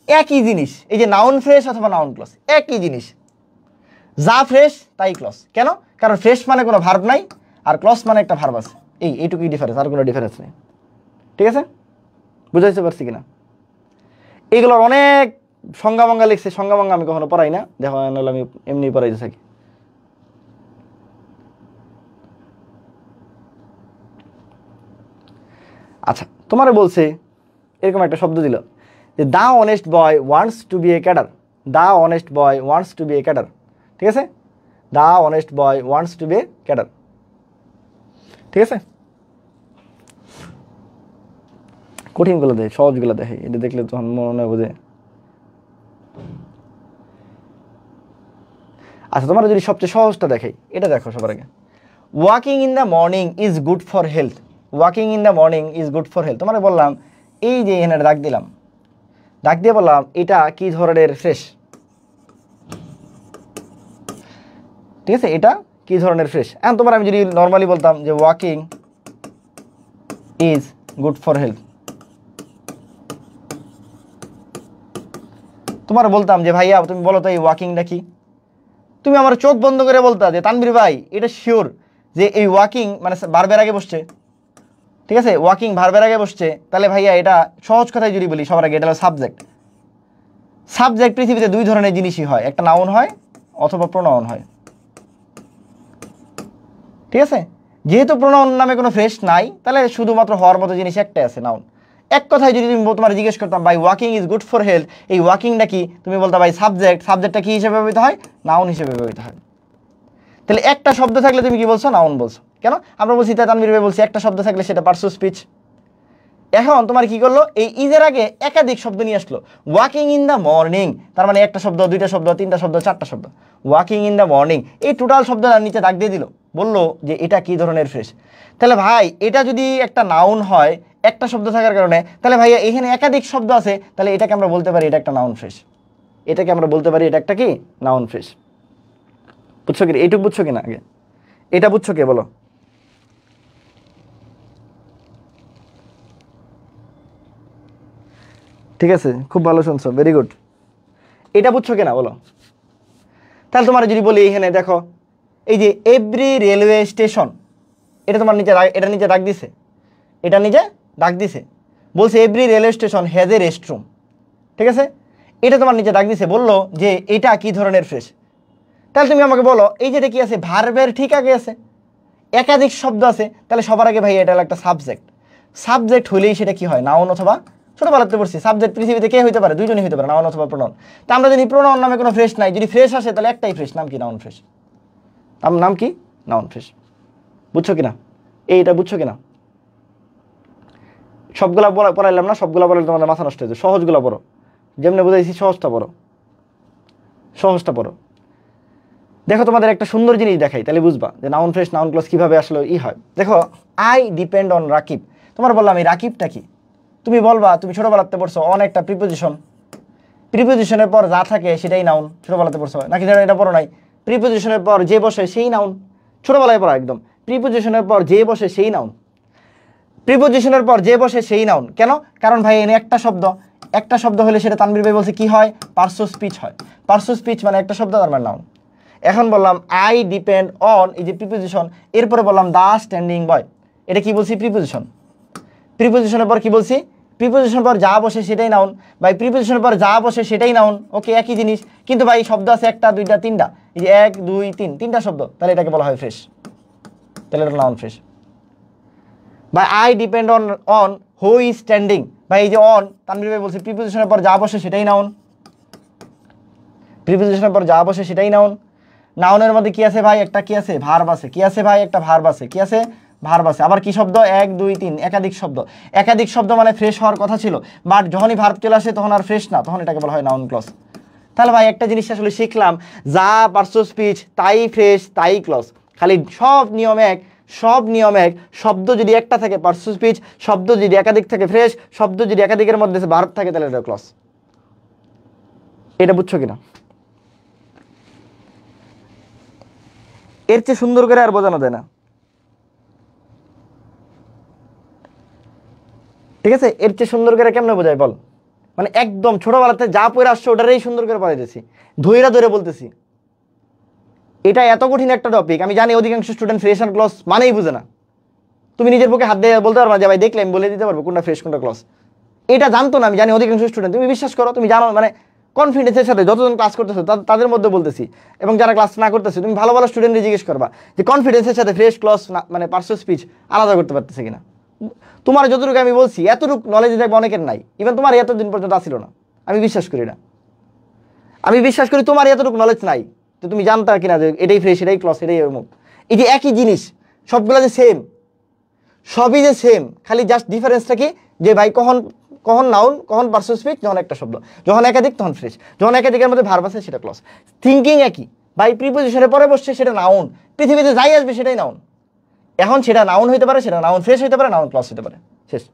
একই জিনিস। এই যে নাউন ফ্রেশ অথবা নাউন ক্লজ একই জিনিস, যা ফ্রেশ তাই ক্লজ। কেন? কারণ ফ্রেশ মানে কোনো ভার্ব নাই, আর ক্লজ মানে একটা ভার্ব আছে। এইটুকুই ডিফারেন্স, আর কোনো ডিফারেন্স নেই, ঠিক আছে? বুঝাইতে পারছি কিনা? এইগুলোর অনেক সংজ্ঞা লিখছে, সংজ্ঞা আমি কখনো পড়াই না, দেখো নাহলে আমি এমনি পড়াইতে থাকি। আচ্ছা, তোমার বলছে এরকম একটা শব্দ দিল যে the honest boy wants to be a cadre. The honest boy wants to be a cadre, ঠিক আছে? The honest boy wants to be a cadre, ঠিক আছে? কঠিনগুলো দেয়, সহজগুলো দেখে, এটা দেখলে তখন মনে বোঝে। আচ্ছা, তোমরা যদি সবচেয়ে সহজটা দেখাই, এটা দেখো সবার আগে। Walking in the morning is good for health. Walking in the morning is good for health. তোমরা বললাম এই যে এখানে ডাক দিলাম, ডাক দিয়ে বললাম এটা কি ধরনের ফ্রেশ, ঠিক আছে? এটা কি ধরনের ফ্রেশ। এখন তোমার আমি যদি নর্মালি বলতাম যে walking is good for health, তোমার বলতাম যে ভাইয়া তুমি বলো তো এই ওয়াকিংটা কি। তুমি আমার চোখ বন্ধ করে বলতা যে তানভীর ভাই এটা শিওর যে এই ওয়াকিং মানে ভার্বের আগে বসছে, ঠিক আছে? ওয়াকিং ভার্বের আগে বসছে, তাহলে ভাইয়া এটা সহজ কথায় যদি বলি সবার আগে, এটা হলো সাবজেক্ট। সাবজেক্ট পৃথিবীতে দুই ধরনের জিনিসই হয়, একটা নাউন হয় অথবা প্রোনাউন হয়, ঠিক আছে? যেহেতু প্রোনাউন নামে কোনো ফ্রেশ নাই, তাহলে শুধুমাত্র হওয়ার মতো জিনিস একটাই আছে, নাউন। এক কথায় যদি তুমি তোমার জিজ্ঞেস করতাম ভাই walking is good for health, এই ওয়াকিংটা কি, তুমি বলতা ভাই সাবজেক্ট। সাবজেক্টটা কি হিসেবে ব্যবহৃত হয়? নাউন হিসেবে ব্যবহৃত হয়। তাহলে একটা শব্দ থাকলে তুমি কি বলছো? নাউন বলছো। কেন? আমরা বলছি তাই তানভীর ভাই বলছি একটা শব্দ থাকলে সেটা পার্সো স্পিচ। এখন তোমার কি করলো, এই ইজের আগে একাধিক শব্দ নিয়ে আসলো। ওয়াকিং ইন দ্য মর্নিং, তার মানে একটা শব্দ, দুইটা শব্দ, তিনটা শব্দ, চারটা শব্দ। ওয়াকিং ইন দ্য মর্নিং, এই টোটাল শব্দটা নিচে দাগ দিয়ে দিল, বললো যে এটা কি ধরনের ফ্রেশ। তাহলে ভাই এটা যদি একটা নাউন হয় একটা শব্দ থাকার কারণে, তাহলে ভাইয়া এখানে একাধিক শব্দ আছে, তাহলে এটাকে আমরা বলতে পারি এটা একটা নাউন ফ্রেশ। এটাকে আমরা বলতে পারি এটা একটা কি নাউন ফ্রেশ। বুঝছো কি? এইটুকু বুঝছো কিনা আগে? এটা বুঝছো কে বলো? ঠিক আছে, খুব ভালো শুনছো, ভেরি গুড। এটা বুঝছো কিনা বলো? তাহলে তোমার যদি বলি এখানে দেখো এই যে এভরি রেলওয়ে স্টেশন, এটা তোমার নিচে এটা নিচে ডাক দিছে, এটা নিচে ডাক দিছে, বলছে every railway station has a restroom, ঠিক আছে? এটা তোমার নিচে ডাক দিছে, বললো যে এটা কি ধরনের ফ্রেশ। তাহলে তুমি আমাকে বলো এই যেটা কি আছে, ভার্বের ঠিক আগে আছে, একাধিক শব্দ আছে, তাহলে সবার আগে ভাই এটা হলো একটা সাবজেক্ট। সাবজেক্ট হলেই সেটা কি হয়? নাউন অথবা, ছোটবেলাতে পড়ছি সাবজেক্ট পৃথিবীতে কে হইতে পারে? দুইজনই হইতে পারে, নাউন অথবা প্রোনাউন। তা আমরা যদি প্রোনাউন নামে কোনো ফ্রেশ নাই, যদি ফ্রেশ আসে তাহলে একটাই ফ্রেশ, নাম কি? Noun fresh. নাম কি? Noun fresh. বুঝছো কিনা? এইটা বুঝছো কিনা? সবগুলা পড়াইলাম না, সবগুলা পড়াইলে তোমাদের মাথা নষ্ট হয়েছে। সহজগুলা পড়ো, যেমনি বুঝাইছি সহজটা পড়ো, সহজটা পড়ো। দেখো তোমাদের একটা সুন্দর জিনিস দেখাই, তাহলে বুঝবা যে নাউন ফ্রেশ নাউন ক্লজ কীভাবে আসলে হয়। দেখো আই ডিপেন্ড অন রাকিব, তোমার বললাম এই রাকিবটা কি? তুমি বলবা তুমি ছোটোবেলাতে পড়ছো অন একটা প্রিপোজিশন, প্রিপোজিশনের পর যা থাকে সেটাই নাউন। ছোটোবেলাতে পড়ছো নাকি এটা পড়ো নাই? প্রিপোজিশনের পর যে বসে সেই নাউন, ছোটোবেলায় পড়া একদম। প্রিপোজিশনের পর যে বসে সেই নাউন, প্রিপোজিশনের পর যে বসে সেই নাউন। কেন? কারণ ভাই এনে একটা শব্দ, একটা শব্দ হলে সেটা তানভীর ভাই বলছে কি হয়? পার্সো স্পিচ হয়। পার্সো স্পিচ মানে একটা শব্দ, তার মানে নাউন। এখন বললাম আই ডিপেন্ড অন, এই যে প্রিপোজিশন, এরপরে বললাম দ্য স্ট্যান্ডিং বয়, এটা কি বলছি? প্রিপোজিশন। প্রিপোজিশনের পর কি বলছি? প্রিপোজিশনের পর যা বসে সেটাই নাউন। ভাই প্রিপোজিশনের পর যা বসে সেটাই নাউন, ওকে একই জিনিস। কিন্তু ভাই শব্দ আছে একটা, দুইটা, তিনটা, এই যে 1 2 3, তিনটা শব্দ, তাহলে এটাকে বলা হয় ফ্রেশ, তাহলে এটা নাউন ফ্রেশ। ভাই I depend on on who is standing, ভাই এই যে অন, তানভীর ভাই বলছে প্রিপোজিশনের পর যা বসে সেটাই নাউন, প্রিপোজিশনের পর যা বসে সেটাই নাউন। নাউনের মধ্যে কি আছে ভাই? একটা কি আছে? ভার্ব আছে। কি আছে ভাই? একটা ভার্ব আছে। কি আছে? ভার্ব আছে। আবার কি শব্দ? 1 2 3, একাধিক শব্দ। একাধিক শব্দ মানে ফ্রেশ হওয়ার কথা ছিল, বাট যখনই ভার্ব চলে আসে তখন আর ফ্রেশ না, তখন এটাকে বলা হয় নাউন ক্লজ। তাহলে ভাই একটা জিনিস আসলে শিখলাম, যা পার্টস অফ স্পিচ তাই ফ্রেশ তাই ক্লজ, খালি সব নিয়ম এক, সব নিয়ম এক। শব্দ যদি একটা থাকে পার্টস অফ স্পিচ, শব্দ যদি একাধিক থাকে ফ্রেশ, শব্দ যদি একাধিকের মধ্যে ভার্ব থাকে তাহলে এটা ক্লজ। এটা বুঝছো কিনা? এর চেয়ে সুন্দর করে আর বোঝানো যায় না, ঠিক আছে? এর চেয়ে সুন্দর করে কেমনে বোঝায় বল? মানে একদম ছোটবেলাতে যা পড়ে আসছে ওটারই সুন্দর করে পড়াইতেছি, ধৈরা ধরে বলতেছি। এটা এত কঠিন একটা টপিক, আমি জানি অধিকাংশ স্টুডেন্ট ফ্রেশ আর ক্লজ মানেই বুঝে না। তুমি নিজের পক্ষে হাত দিয়ে বলতে পারবা যে ভাই দেখলে আমি বলে দিতে পারবো কোনটা ফ্রেশ কোনটা ক্লজ? এটা জানতো না, আমি জানি অধিকাংশ স্টুডেন্ট। তুমি বিশ্বাস করো, তুমি জানো, মানে কনফিডেন্সের সাথে যতজন ক্লাস করতেছো তাদের মধ্যে বলতেছি, এবং যারা ক্লাস না করতেছে তুমি ভালো ভালো স্টুডেন্টদের জিজ্ঞেস করবা যে কনফিডেন্সের সাথে ফ্রেশ ক্লজ মানে পার্টস অফ স্পিচ আলাদা করতে পারতেছে কিনা। তোমার যতটুকু আমি বলছি এতটুকু নলেজ দেখবে অনেকের নাই, ইভেন তোমার এতদিন পর্যন্ত আসিল না। আমি বিশ্বাস করি না, আমি বিশ্বাস করি তোমার এতটুকু নলেজ নাই যে তুমি জানতা কিনা যে এটাই ফ্রেশ এটাই ক্লজ এটাই অমুক। এই যে একই জিনিস সবগুলো যে সেম, সবই যে সেম, খালি জাস্ট ডিফারেন্সটা কি যে ভাই কখন কখন নাউন কখন পার্টস অফ স্পিচ, যখন একটা শব্দ, যখন একাধিক তখন ফ্রেশ, যখন একাধিকের মধ্যে ভার্ব আছে সেটা ক্লজ। থিঙ্কিং একই ভাই, প্রিপোজিশনের পরে বসছে সেটা নাউন, পৃথিবীতে যাই আসবে সেটাই নাউন। এখন সেটা নাউন হইতে পারে, সেটা নাউন ফ্রেশ হইতে পারে, নাউন ক্লজ হইতে পারে, শেষ।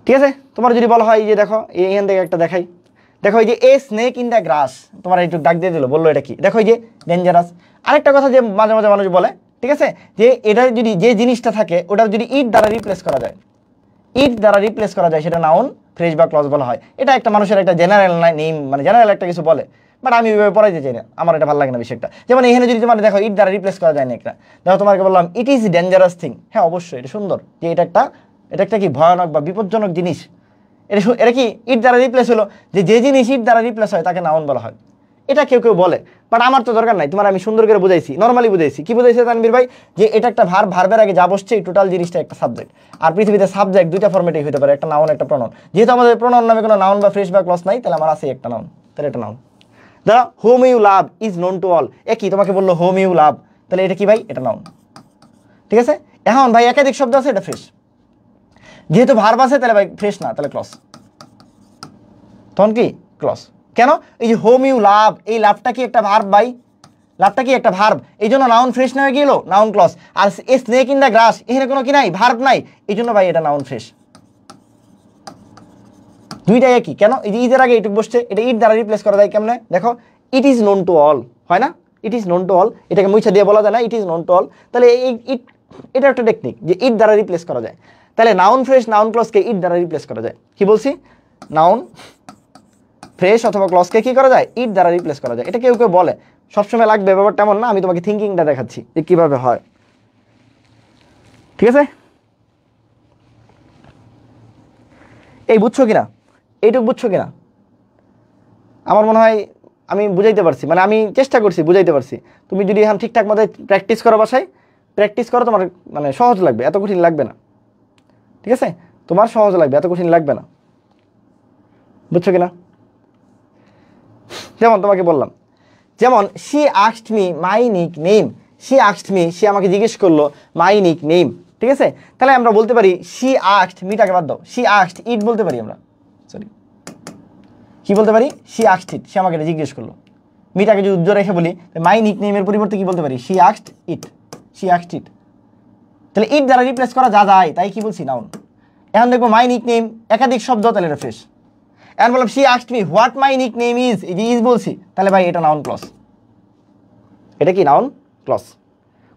ঠিক আছে? তোমার যদি বলা হয় যে দেখো এখান থেকে একটা দেখাই, দেখো এই যে এ স্নেক ইন দ্য গ্রাস, তোমার একটু ডাক দিয়ে দিল, বললো এটা কি, দেখো এই যে ডেঞ্জারাস। আরেকটা কথা যে মাঝে মাঝে মানুষ বলে, ঠিক আছে, যে এটা যদি যে জিনিসটা থাকে ওটা যদি ইট দ্বারা রিপ্লেস করা যায়, ইট দ্বারা রিপ্লেস করা যায়, সেটা নাউন ফ্রেশ বা ক্লজ বলা হয়। এটা একটা মানুষের একটা জেনারেল নেম, মানে জেনারেল একটা কিছু বলে, বাট আমি ওইভাবে পড়াইতে চাই না, আমার এটা ভালো লাগে না বিষয়টা। যেমন এখানে যদি তোমার দেখো ইট দ্বারা রিপ্লেস করা যায় না একটা, দেখো তোমাকে বললাম ইট ইজ ডেঞ্জারাস থিং, হ্যাঁ অবশ্যই এটা সুন্দর যে এটা একটা কি ভয়ানক বা বিপজ্জনক জিনিস। এটা কি ইট দ্বারা রিপ্লেস হলো, যে জিনিস ইট দ্বারা রিপ্লেস হয় তাকে নাউন বলা হয়। এটা কেউ কেউ বলে, বাট আমার তো দরকার নাই, তোমার আমি সুন্দর করে বুঝাইছি, নর্মালি বুঝাইছি। কি বুঝাইছে তানভীর ভাই? যে এটা একটা ভার্বের আগে যা বসছে এই টোটাল জিনিসটা একটা সাবজেক্ট। আর পৃথিবীতে সাবজেক্ট দুইটা ফরম্যাটেই হতে পারে, একটা নাউন একটা প্রনাউন। যেহেতু আমাদের প্রনাউন নামে কোনো নাউন বা ফ্রেশ বা ক্লজ নাই, তাহলে আমার আছে একটা নাউন, তাহলে এটা noun. The home you love is known to all, একই তোমাকে বললো হোম ইউ লাভ, তাহলে এটা কি ভাই? এটা নাউন। ঠিক আছে? এখন ভাই একাধিক শব্দ আছে, এটা ফ্রেশ। যেহেতু ভার্ব আছে তাহলে ভাই ফ্রেশ না, তাহলে ক্লজ, তখন কি ক্লজ। কেন? এই যে হোম ইউ লাভ, এই লাভটা কি একটা ভার্ব ভাই? লাভটা কি একটা ভার্ব, এই জন্য নাউন ফ্রেশ না হয়ে গেল, নাউন ক্লজ। আর a snake in the grass, এখানে কোনো কি নাই, ভার্ব নাই, এই জন্য ভাই এটা নাউন ফ্রেশ। দুইটাই একই। কেন? এই যে ইটের আগে এইটুকু বসছে, এটা ইট দ্বারা রিপ্লেস করা যায় কেমনে? দেখো it is known to all, হয় না? It is known to all, এটাকে মুছা দিয়ে বলা যায় না, it is known to all. তাহলে এই এটা একটা টেকনিক যে ইট দ্বারা রিপ্লেস করা যায়। তাহলে নাউন ফ্রেশ নাউন ক্লজকে ইট দ্বারা রিপ্লেস করা যায়। কি বলছি? নাউন ফ্রেশ অথবা ক্লজকে কি করা যায়? ইট দ্বারা রিপ্লেস করা যায়। এটা কেউ কেউ বলে, সবসময় লাগবে ব্যাপারটা এমন না, আমি তোমাকে থিঙ্কিংটা দেখাচ্ছি যে কীভাবে হয়। ঠিক আছে? এই বুঝছো কিনা? এইটুকু বুঝছো কিনা? আমার মনে হয় আমি বুঝাইতে পারছি, মানে আমি চেষ্টা করছি বুঝাইতে পারছি। তুমি যদি এখন ঠিকঠাক মতো প্র্যাকটিস করো, বাসায় প্র্যাকটিস করো, তোমার মানে সহজ লাগবে, এত কঠিন লাগবে না। ঠিক আছে? তোমার সহজ লাগবে, এত কঠিন লাগবে না। বুঝছো কিনা? যেমন তোমাকে বললাম, যেমন she asked me my nickname, she asked me, সে আমাকে জিজ্ঞেস করলো, মাই নিক নেম। ঠিক আছে? তাহলে আমরা বলতে পারি শি আস্কড, মিটাকে বাদ দাও, শি আস্কড ইট বলতে পারি আমরা, সরি কি বলতে পারি? শি আস্কড ইট, সে আমাকে এটা জিজ্ঞেস করলো। মিটাকে যদি উজ্জ্বল রেখে বলি, মাই নিক নেমের পরিবর্তে কি বলতে পারি? She asked it, she asked it. তাহলে ইট দ্বারা রিপ্লেস করা যা যায় তাই কি বলছি? নাউন। এখন দেখবো মাই নিক নেম একাধিক শব্দ, তাহলে এটা ফ্রেশ। এখন বললাম she asked me what my nick name is, এই যে ইজ বলছি, তাহলে ভাই এটা নাউন ক্লজ। এটা কি? Noun clause.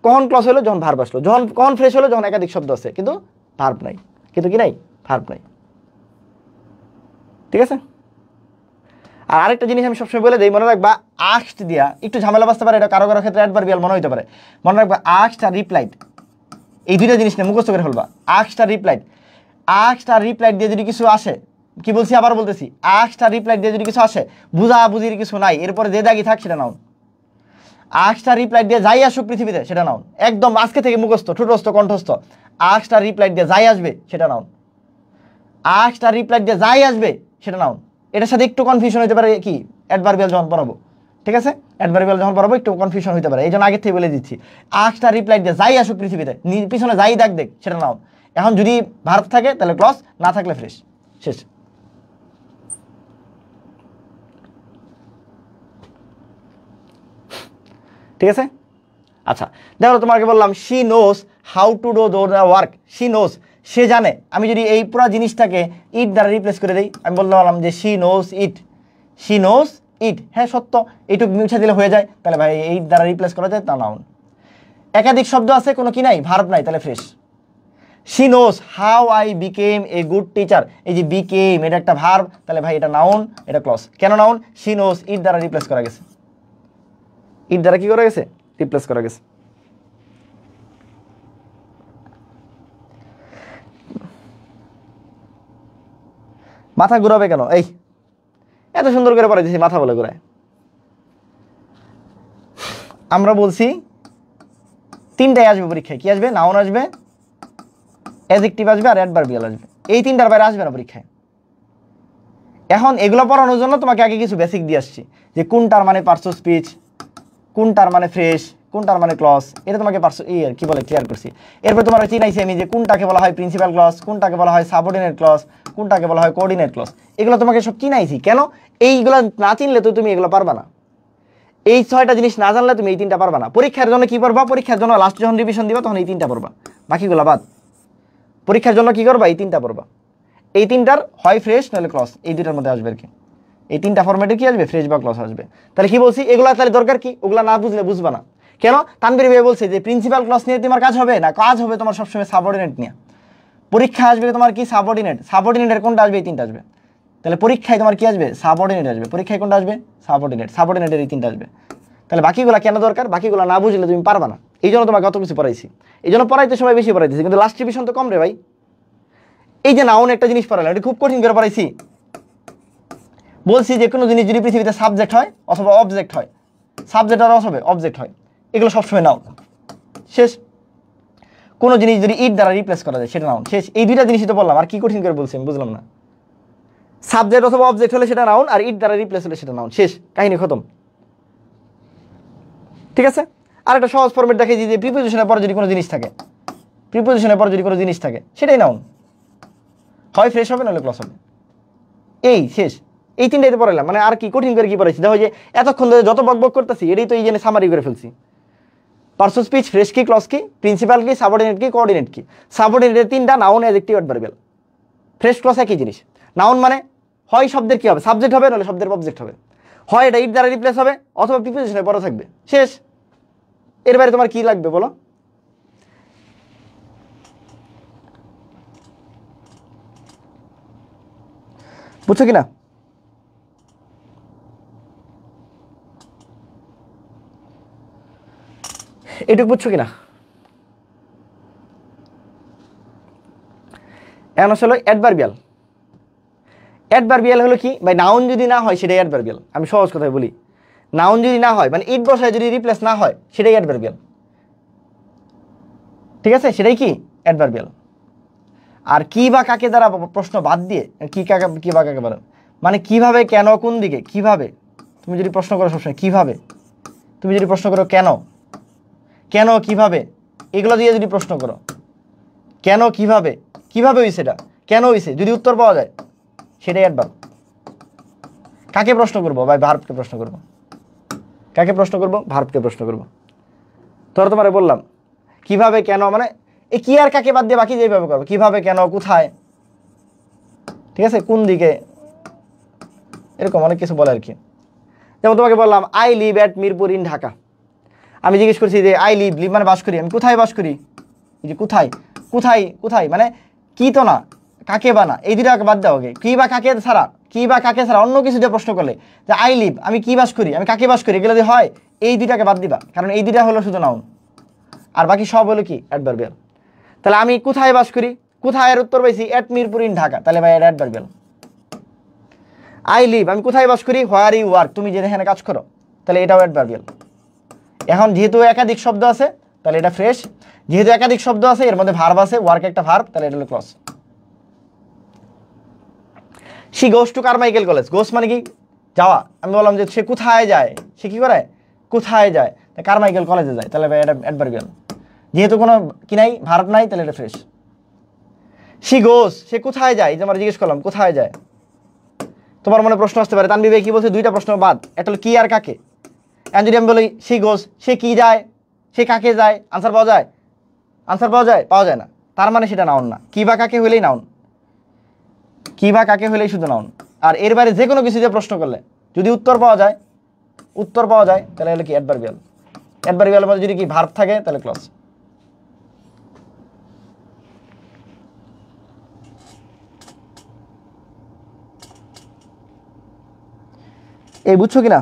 কখন ক্লজ হলো? যখন ভার্ব আসলো। কখন ফ্রেশ হলো? যখন একাধিক শব্দ আছে কিন্তু ভার্ব নাই, কিন্তু কি নাই? ভার্ব নাই। ঠিক আছে? আর আরেকটা জিনিস আমি সবসময় বলে দিই, মনে রাখবা আস্কড দিয়া একটু ঝামেলা বাঁচতে পারে, এটা কারো কারো ক্ষেত্রে অ্যাডভার্বিয়াল মনে হতে পারে। মনে রাখবা আস্কড আর রিপ্লাইড, এই দুইটা জিনিস নিয়ে মুখস্থ করে ফেলবা। আস্কড আর রিপ্লাইড, আস্কড আর রিপ্লাইড দিয়ে যদি কিছু আসে, কি বলছি আবার বলতেছি, আস্কড আর রিপ্লাইড দিয়ে যদি কিছু আসে, বুঝাবুঝির কিছু নাই, এরপরে যে দাগি থাক সেটা নাউন। আস্কড আর রিপ্লাইড দিয়ে যাই আসুক পৃথিবীতে সেটা নাউন, একদম আজকে থেকে মুখস্থ, ঠোঁটস্থ কণ্ঠস্থ। আস্কড আর রিপ্লাইড দিয়ে যাই আসবে সেটা নাউন, আস্কড আর রিপ্লাইড দিয়ে যাই আসবে সেটা নাউন। এটার সাথে একটু কনফিউশন হতে পারে কি অ্যাডভার্বিয়াল যখন পড়াবো, ঠিক আছে, অ্যাডভার্বিয়াল যখন পড়াবো একটু কনফিউশন হতে পারে, এই জন্য আগে থেকে বলে দিচ্ছি। আজটা রিপ্লাই দিয়ে যাই আসুক পৃথিবীতে, পিছনে যাই দেখ সেটা নাউন। এখন যদি ভার্ব থাকে তাহলে ক্লজ, না থাকলে ফ্রেশ, শেষ। ঠিক আছে, আচ্ছা দেখো তোমাকে বললাম she knows how to do the work. She knows, সে জানে। আমি যদি এই পুরো জিনিসটাকে ইট দ্বারা রিপ্লেস করে দিই, আমি বলতে পারলাম যে শি নোস ইট, শি নোস ইট। হ্যাঁ সত্য, এইটুকু মুছে দিলে হয়ে যায়, তাহলে ভাই এইট দ্বারা রিপ্লেস করা যায়, তা নাউন। একাধিক শব্দ আছে, কোনো কি নাই, ভার্ব নাই, তাহলে phrase. She knows how I became a good teacher, এই যে বিকেম এটা একটা ভার্ব, তাহলে ভাই এটা নাউন, এটা ক্লজ। কেন নাউন? শি নোস ইট দ্বারা রিপ্লেস করা গেছে, ইট দ্বারা কি করা গেছে, রিপ্লেস করা গেছে। মাথা ঘুরাবে কেন? এই এত সুন্দর করে পড়াই দিয়েছি, মাথা বলে ঘুরায়। আমরা বলছি তিনটাই আসবে পরীক্ষায়। কি আসবে? নাউন আসবে, অ্যাডজেক্টিভ আসবে, আর অ্যাডভার্বিয়াল আসবে। এই তিনটার বাইরে আসবে না পরীক্ষায়। এখন এগুলো পড়ানোর জন্য তোমাকে আগে কিছু বেসিক দিয়ে আসছি, যে কোনটার মানে পার্টস অফ স্পিচ, কোনটার মানে ফ্রেশ, কোনটার মানে ক্লজ, এটা তোমাকে কি বলে ক্লিয়ার করছি। এরপর তোমার চিনাইছি আমি যে কোনটাকে বলা হয় প্রিন্সিপাল ক্লজ, কোনটাকে বলা হয় সাবঅর্ডিনেট ক্লজ, কোনটাকে বলা হয় কোঅর্ডিনেট ক্লজ। এগুলো তোমাকে সব চিনাইছি। কেন? এইগুলো না চিনলে তো তুমি এগুলো পারবা না। এই 6টা জিনিস না জানলে তুমি এই 3টা পারবা না। পরীক্ষার জন্য কি পড়বা? পরীক্ষার জন্য লাস্ট যখন রিভিশন দিবা তখন এই 3টা পড়বা, বাকিগুলো বাদ। পরীক্ষার জন্য কি করবা? এই 3টা পড়বা। এই 3টার হয় ফ্রেশ নাহলে ক্লজ, এই 2টার মধ্যে আসবে আর কি। এই 3টা ফরম্যাটে কি আসবে? ফ্রেশ বা ক্লজ আসবে। তাহলে কি বলছি? এগুলা তাহলে দরকার কি? ওগুলা না বুঝলে বুঝবা না। কেন? তানভীর ভাই বলছে যে প্রিন্সিপাল ক্লজ নিয়ে তোমার কাজ হবে না, কাজ হবে তোমার সবসময় সাবঅর্ডিনেট নিয়ে। পরীক্ষা আসবে তোমার কি? সাবঅর্ডিনেট। সাবঅর্ডিনেটের কোনটা আসবে? এই 3টা আসবে। তাহলে পরীক্ষায় তোমার কি আসবে? সাবঅর্ডিনেট আসবে। পরীক্ষায় কোনটা আসবে? সাবঅর্ডিনেট। সাবঅর্ডিনেটের এই 3টা আসবে। তাহলে বাকিগুলো কেন দরকার? বাকিগুলো না বুঝলে তুমি পারবা না। এই জন্য তোমাকে অত কিছু পড়াইছি। এই জন্য পড়াইতে সময় বেশি পড়াইতেছি, কিন্তু লাস্ট রিভিশন তো কম রে ভাই। এই যে নাউন একটা জিনিস পড়ালাম, এটা খুব কঠিন করে পড়াইছি। বলছি যে কোনো জিনিস যদি পৃথিবীতে সাবজেক্ট হয় অথবা অবজেক্ট হয়, সাবজেক্ট আর অথবা অবজেক্ট হয়, এগুলো সবসময় নাউন, শেষ। কোনো জিনিস যদি ইট দ্বারা রিপ্লেস করা যায় সেটা নাউন, শেষ। এই 2টা জিনিসই তো বললাম, আর কি কঠিন করে বলছি আমি বুঝলাম না। সাবজেক্ট অথবা অবজেক্ট হলে সেটা নাউন, আর ইট দ্বারা রিপ্লেস হলে সেটা নাউন, শেষ, কাহিনী খতম। ঠিক আছে, আর একটা সহজ ফরম্যাট দেখে যে প্রিপোজিশনের পর যদি কোনো জিনিস থাকে, প্রিপোজিশনের পর যদি কোনো জিনিস থাকে সেটাই নাউন, হয় ফ্রেশ হবে নাহলে ক্লজ হবে, এই শেষ। এই 3টাই তো পড়াইলাম, মানে আর কি কঠিন করে কি পড়াইছি? দেখো যে এতক্ষণ ধরে যত বকবক করতেছি এটাই তো এই জন্য সামারি করে ফেলছি। পার্টস অফ স্পিচ, ফ্রেশ কি, ক্লজ কি, প্রিন্সিপাল কি, সাবঅর্ডিনেট কি, কোঅর্ডিনেট কি। সাবঅর্ডিনেটের 3টা, noun, adjective, adverbial. Phrase clause একই জিনিস। নাউন মানে হয় শব্দের কি হবে? সাবজেক্ট হবে, নাহলে শব্দের অবজেক্ট হবে, হয় এটা ইট দ্বারা রিপ্লেস হবে অথবা প্রিপোজিশনের পরে থাকবে, শেষ। এর বাইরে তোমার কি লাগবে বলো? বুঝছো কিনা? এটুকু বুঝছো কিনা? এখন আসলে অ্যাডভার্বিয়াল। অ্যাডভার্বিয়াল হলো কি ভাই? নাউন যদি না হয় সেটাই অ্যাডভার্বিয়াল। আমি সহজ কথায় বলি, নাউন যদি না হয়, মানে ইট বসায় যদি রিপ্লেস না হয় সেটাই অ্যাডভার্বিয়াল। ঠিক আছে, সেটাই কি? অ্যাডভার্বিয়াল। আর কি বা কাকে দ্বারা প্রশ্ন বাদ দিয়ে, কি বা কাকে বলেন, মানে কিভাবে, কেন, কোন দিকে, কিভাবে। তুমি যদি প্রশ্ন করো সবসময় কিভাবে, তুমি যদি প্রশ্ন করো কেন, কেন কিভাবে, এগুলো দিয়ে যদি প্রশ্ন করো, কেন কিভাবে, কিভাবে হয়েছে এটা, কেন হয়েছে, যদি উত্তর পাওয়া যায় সেটাই অ্যাডভার্ব। কাকে প্রশ্ন করবো ভাই? ভার্বকে প্রশ্ন করবো। কাকে প্রশ্ন করবো? ভার্বকে প্রশ্ন করবো। তোরা তোমারে বললাম কিভাবে, কেন, মানে এই কি আর কাকে বাদ দিয়ে বাকি যেভাবে করবো, কিভাবে, কেন, কোথায়, ঠিক আছে, কোন দিকে, এরকম অনেক কিছু বলে আর কি। যেমন তোমাকে বললাম I live at Mirpur in Dhaka. আমি জিজ্ঞেস করছি যে আই লিভ, লিভ মানে বাস করি, আমি কোথায় বাস করি, এই যে কোথায়, কোথায়, কোথায় মানে কি তো না, কাকে বা না, এই 2টাকে বাদ দেওয়া হবে। কি বা কাকে ছাড়া, কি বা কাকে ছাড়া অন্য কিছু দিয়ে প্রশ্ন করলে, যে আই লিভ, আমি কি বাস করি, আমি কাকে বাস করি, এগুলো দিয়ে হয়, এই 2টাকে বাদ দিবা, কারণ এই 2টা হলো শুধু নাউন, আর বাকি সব হলো কি? অ্যাডভার্বিয়াল। তাহলে আমি কোথায় বাস করি, কোথায় এর উত্তর পাইছি অ্যাট মিরপুর ইন ঢাকা, তাহলে ভাই এটা অ্যাডভার্বিয়াল। আই লিভ, আমি কোথায় বাস করি, হোয়ার ইউ ওয়ার্ক, তুমি যেখানে কাজ করো, তাহলে এটাও অ্যাডভার্বিয়াল। এখন যেহেতু একাধিক শব্দ আছে তাহলে এটা ফ্রেশ, যেহেতু একাধিক শব্দ আছে এর মধ্যে ভার্ব আছে, ওয়ার্ক একটা ভার্ব, তাহলে এটা হলো clause. She goes to Carmichael college. Goes মানে কি? যাওয়া, আমি বললাম যে সে কোথায় যায়, সে কি করে, কোথায় যায়, কারমাইকেল কলেজে যায়, তাহলে ভাই এটা অ্যাডভার্বিয়াল। যেহেতু কোনো কি নাই, ভার্ব নাই, তাহলে এটা ফ্রেশ। শি গোস, সে কোথায় যায়, এই যে আমরা জিজ্ঞেস করলাম কোথায় যায়। তোমার মনে প্রশ্ন আসতে পারে তানভীর ভাই কি বলছে, দুইটা প্রশ্ন বাদ, একটা হলো কি আর কাকে। এখন যদি আমি বলি শি গোস, সে কি যায়, সে কাকে যায়, আনসার পাওয়া যায়, আনসার পাওয়া যায়, পাওয়া যায় না। তার মানে সেটা নাউন না, কি বা কাকে হলেই নাউন, কি বা কাকে হলেই শুধু নাউন। আর এর বাইরে যে কোনো কিছু দিয়ে প্রশ্ন করলে যদি উত্তর পাওয়া যায়, উত্তর পাওয়া যায়, তাহলে হলো কি অ্যাডভার্বিয়াল। অ্যাডভার্বিয়ালের মধ্যে যদি কি ভার্ব থাকে তাহলে ক্লজ। এই বুঝছো কিনা?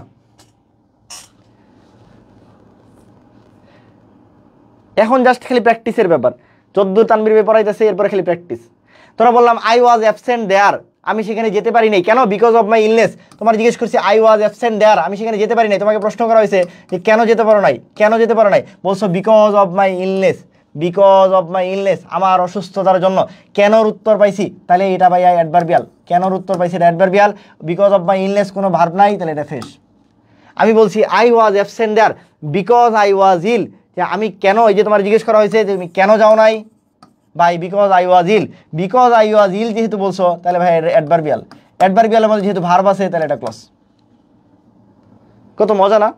এখন জাস্ট খালি প্র্যাকটিসের ব্যাপার, যদ্দূর তানভীর ভাই পড়াইতেছে এরপরে খালি প্র্যাকটিস। তোরা বললাম আই ওয়াজ অ্যাবসেন্ট দেয়ার, আমি সেখানে যেতে পারি নাই, কেন, বিকজ অফ মাই ইলনেস। তোমার জিজ্ঞেস করছি আই ওয়াজ অ্যাবসেন্ট দেয়ার, আমি সেখানে যেতে পারি নাই, তোমাকে প্রশ্ন করা হয়েছে যে কেন যেতে পারো নাই, কেন যেতে পারো নাই, বলছো because of my illness, because of my illness, আমার অসুস্থতার জন্য। কেনর উত্তর পাইছি, তাহলে এটা ভাই অ্যাডভার্বিয়াল। কেনর উত্তর পাইছি এটা adverbial. Because of my illness কোনো ভার্ব নাই, তাহলে এটা ফ্রেশ। আমি বলছি I was absent there because I was ill, যে আমি কেন, এই যে তোমার জিজ্ঞেস করা হয়েছে যে তুমি কেন যাও নাই, ভাই because I was ill, because I was ill যেহেতু বলছো তাহলে ভাই অ্যাডভার্বিয়াল। অ্যাডভার্বিয়ালের মধ্যে যেহেতু ভার্ব আছে তাহলে এটা ক্লজ। কত মজা না?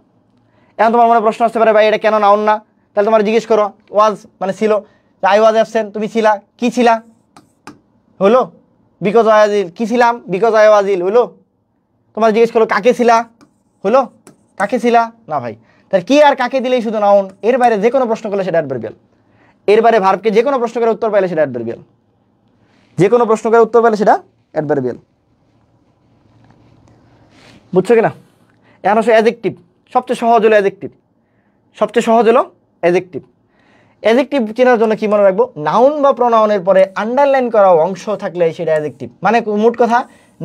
এখন তোমার মনে প্রশ্ন আসতে পারে ভাই এটা কেন নাউন না, তাহলে তোমার জিজ্ঞেস করো ওয়াজ মানে ছিল, আই ওয়াজ অ্যাবসেন্ট, তুমি ছিলা, কি ছিলা, হলো, বিকজ আই ওয়াজ ইল, কি ছিলাম, বিকজ আই ওয়াজ ইল, হলো। তোমার জিজ্ঞেস করো কাকে ছিলা, হলো, কাকে ছিলা, না ভাই। তাহলে কি আর কাকে দিলেই শুধু নাউন, এর বাইরে যে কোনো প্রশ্ন করলে সেটা অ্যাডভার্বিয়াল। এর বাইরে ভার্বকে যে কোনো প্রশ্ন করে উত্তর পাইলে সেটা অ্যাডভার্বিয়াল, যে কোনো প্রশ্ন করে উত্তর পাইলে সেটা অ্যাডভার্বিয়াল। বুঝছো কিনা? এখন আসলে অ্যাডজেক্টিভ, সবচেয়ে সহজ হলো অ্যাডজেক্টিভ, সবচেয়ে সহজ হলো অ্যাডজেক্টিভ। অ্যাডজেক্টিভ চেনার জন্য কি মনে রাখবো, নাউন বা প্রোনাউনের পরে আন্ডারলাইন করা অংশ থাকলে সেটা অ্যাডজেক্টিভ। মানে মোট কথা